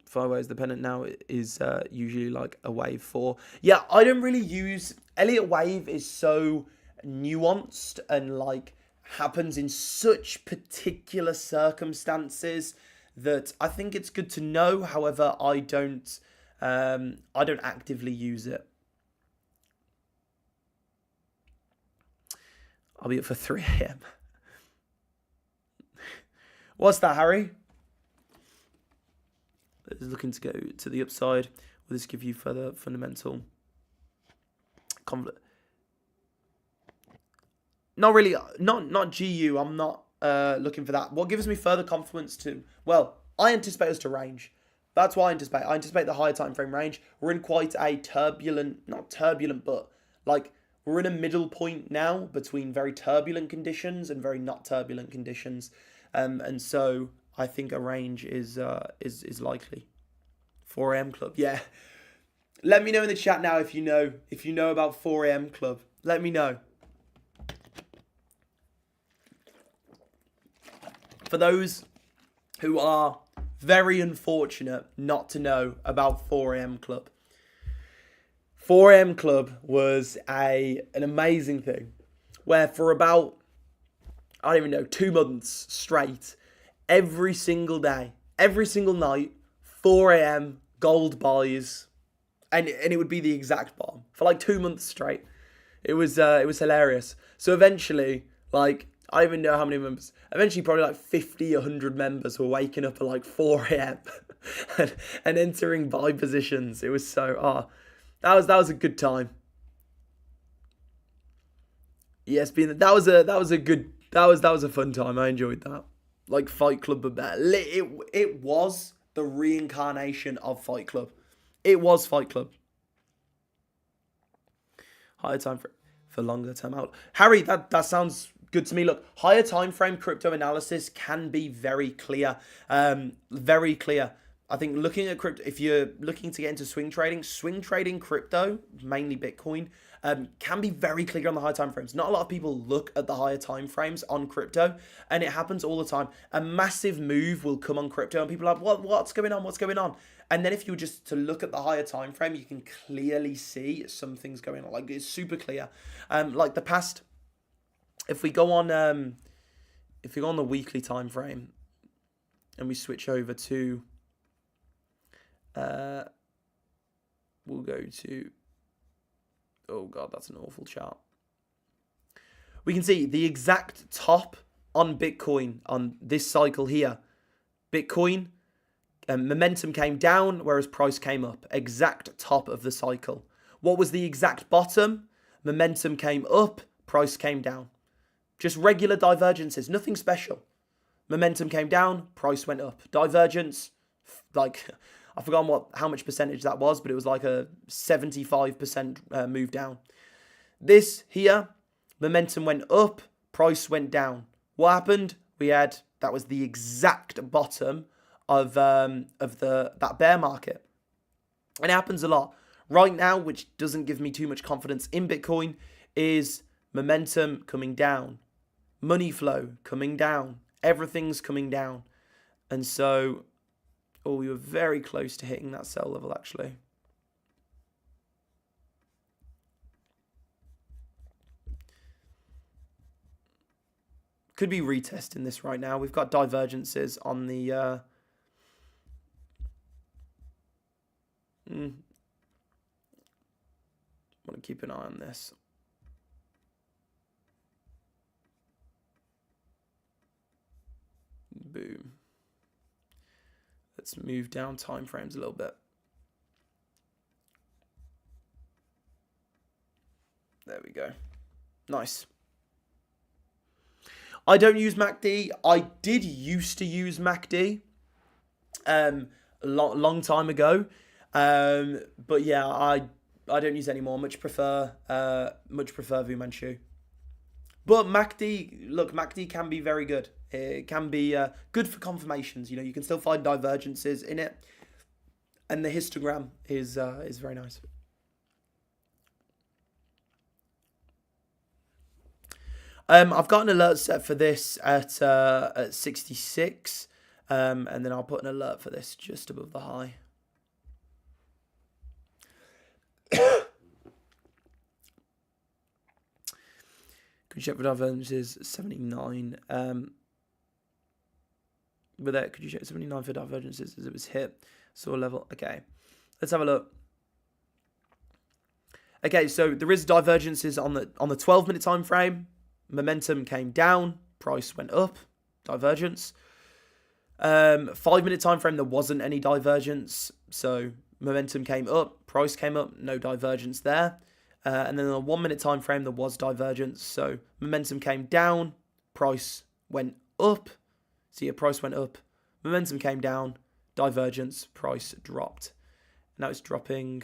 5 waves dependent now is usually like a wave 4. Yeah, I don't really use... Elliott wave is so nuanced and like happens in such particular circumstances that I think it's good to know. However, I don't actively use it. I'll be up for 3 a.m. What's that, Harry? Is looking to go to the upside. Will this give you further fundamental conflict? Not really. Not GU. I'm not looking for that. What gives me further confidence to? Well, I anticipate us to range. That's what I anticipate. I anticipate the higher time frame range. We're in quite a turbulent, not turbulent, but like we're in a middle point now between very turbulent conditions and very not turbulent conditions, and so I think a range is likely. 4 a.m. club, yeah. Let me know in the chat now if you know about 4 a.m. club. Let me know. For those who are very unfortunate not to know about 4 a.m. club. 4 a.m. club was an amazing thing where for about, I don't even know, 2 months straight, every single day, every single night, 4 a.m. gold buys, and it would be the exact bomb for like 2 months straight. It was hilarious. So eventually, like, I don't even know how many members. Eventually, probably like 50, 100 members were waking up at like 4 a.m. and entering buy positions. It was so that was a good time. Yes, that was a fun time. I enjoyed that. Like Fight Club, but better. It was the reincarnation of Fight Club. It was Fight Club. Higher time for longer term out. Harry, that sounds good to me. Look, higher time frame crypto analysis can be very clear. Very clear. I think looking at crypto, if you're looking to get into swing trading crypto, mainly Bitcoin, can be very clear on the high time frames. Not a lot of people look at the higher time frames on crypto, and it happens all the time. A massive move will come on crypto, and people are like, what's going on? What's going on? And then if you were just to look at the higher time frame, you can clearly see something's going on. Like, it's super clear. Like the past, if we go on the weekly time frame, and we switch over to we'll go to, oh god, that's an awful chart. We can see the exact top on Bitcoin on this cycle here. Bitcoin momentum came down, whereas price came up. Exact top of the cycle. What was the exact bottom? momentum came up, price came down. Just regular divergences, nothing special. Momentum came down, price went up. Divergence, like, I forgot how much percentage that was, but it was like a 75% move down. This here, momentum went up, price went down. What happened? That was the exact bottom of that bear market. And it happens a lot. Right now, which doesn't give me too much confidence in Bitcoin, is momentum coming down. Money flow coming down. Everything's coming down. And so, we were very close to hitting that sell level, actually. Could be retesting this right now. We've got divergences on the... want to keep an eye on this. Boom. Let's move down time frames a little bit. There we go. Nice. I don't use MACD. I did used to use MACD a long time ago. But yeah, I don't use it anymore. Much prefer Manchu. But MACD can be very good. It can be good for confirmations. You know, you can still find divergences in it, and the histogram is very nice. I've got an alert set for this at 66, and then I'll put an alert for this just above the high. Could you check for divergences? 79. But there, could you check 79 for divergences as it was hit? Saw a level. Okay, let's have a look. Okay, so there is divergences on the 12-minute time frame. Momentum came down, price went up, divergence. 5-minute time frame, there wasn't any divergence, so momentum came up, price came up, no divergence there. And then on a 1-minute time frame, there was divergence, so momentum came down, price went up. See, a price went up, momentum came down, divergence, price dropped. Now it's dropping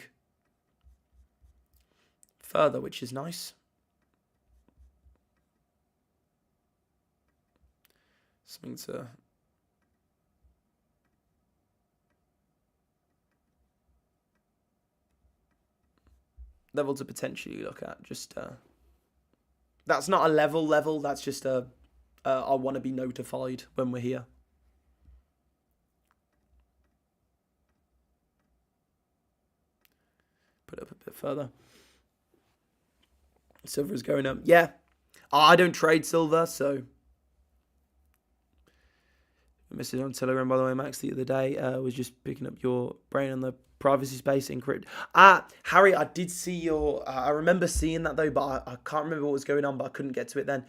further, which is nice. Something to level to potentially look at. Just that's not a level. That's just a I want to be notified when we're here. Put it up a bit further. Silver is going up. Yeah, I don't trade silver, so. Message on Telegram, by the way, Max, the other day was just picking up your brain on the privacy space encrypt. Harry, I did see your. I remember seeing that though, but I can't remember what was going on, but I couldn't get to it then.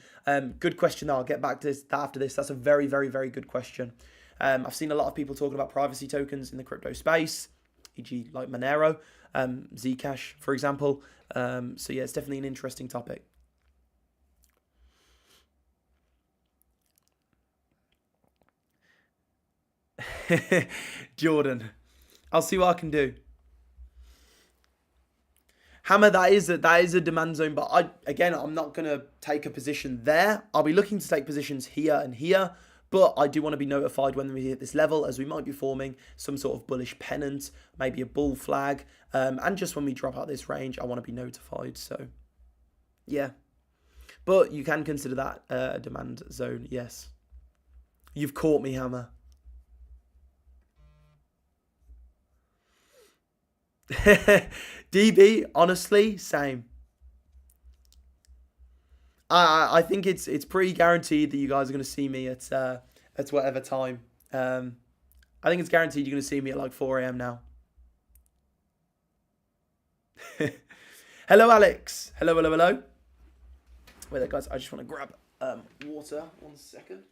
Good question though. I'll get back to that after this. That's a very, very, very good question. I've seen a lot of people talking about privacy tokens in the crypto space, e.g., like Monero, Zcash, for example. So yeah, it's definitely an interesting topic. Jordan, I'll see what I can do. Hammer, that is a demand zone, but I'm not gonna take a position there. I'll be looking to take positions here and here, but I do want to be notified when we hit this level, as we might be forming some sort of bullish pennant, maybe a bull flag, and just when we drop out this range, I want to be notified. So, yeah, but you can consider that a demand zone. Yes, you've caught me, Hammer. DB, honestly, same. I think it's pretty guaranteed that you guys are going to see me at whatever time. I think it's guaranteed you're going to see me at like 4 a.m. now. Hello, Alex. Hello. Wait there, guys. I just want to grab water. 1 second.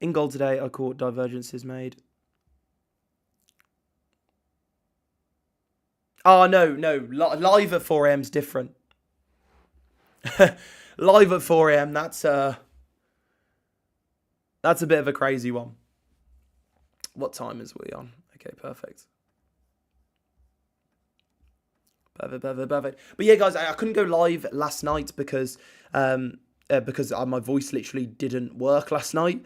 In gold today, I caught divergences made. Oh, no. Live at 4 a.m. is different. Live at 4 a.m. That's a bit of a crazy one. What time is we on? Okay, perfect. Perfect. But yeah, guys, I couldn't go live last night because my voice literally didn't work last night.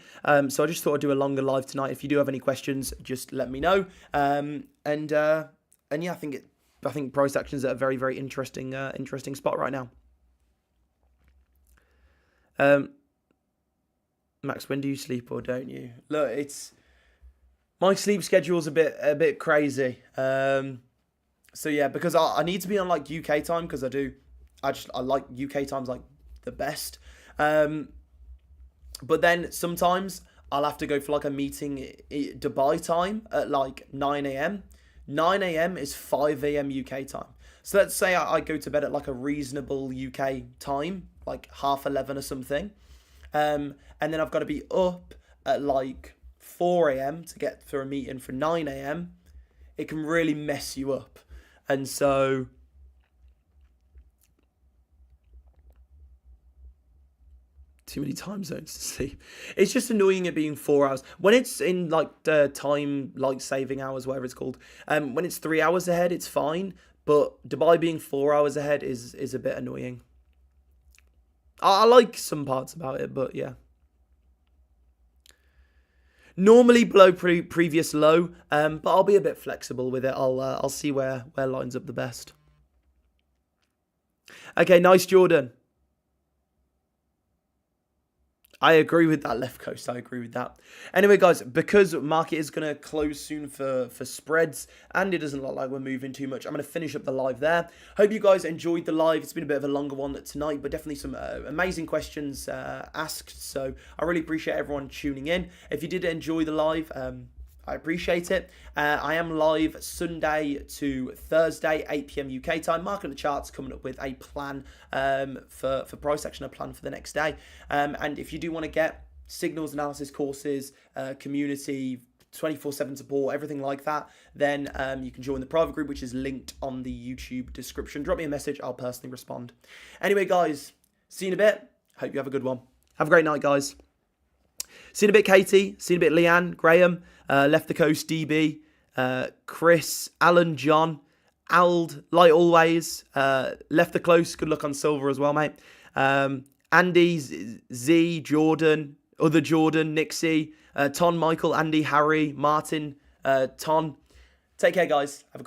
So I just thought I'd do a longer live tonight. If you do have any questions, just let me know. And yeah, I think price action's at a very, very interesting spot right now. Max, when do you sleep or don't you? Look, my sleep schedule's a bit crazy. So yeah, because I need to be on like UK time because I like UK time's like the best. But then sometimes I'll have to go for like a meeting Dubai time at like 9 a.m. 9 a.m. is 5 a.m. UK time. So let's say I go to bed at like a reasonable UK time, like 11:30 or something. And then I've got to be up at like 4 a.m. to get through a meeting for 9 a.m. It can really mess you up. And so too many time zones to sleep. It's just annoying it being 4 hours. When it's in like the time, like saving hours, whatever it's called. When it's 3 hours ahead, it's fine. But Dubai being 4 hours ahead is a bit annoying. I like some parts about it, but yeah. Normally below previous low, but I'll be a bit flexible with it. I'll see where lines up the best. Okay, nice, Jordan. I agree with that, Left Coast. I agree with that. Anyway, guys, because market is going to close soon for spreads, and it doesn't look like we're moving too much, I'm going to finish up the live there. Hope you guys enjoyed the live. It's been a bit of a longer one tonight, but definitely some amazing questions asked. So I really appreciate everyone tuning in. If you did enjoy the live, I appreciate it. I am live Sunday to Thursday, 8 p.m. UK time. Marking the charts, coming up with a plan for price action, a plan for the next day. And if you do want to get signals analysis courses, community, 24/7 support, everything like that, then you can join the private group, which is linked on the YouTube description. Drop me a message. I'll personally respond. Anyway, guys, see you in a bit. Hope you have a good one. Have a great night, guys. Seen a bit Katie, seen a bit Leanne, Graham, Left the Coast, DB, Chris, Alan, John, Ald, like always, Left the Close, good luck on silver as well, mate. Andy, Z, Jordan, other Jordan, Nixie, Ton, Michael, Andy, Harry, Martin, Ton. Take care, guys. Have a great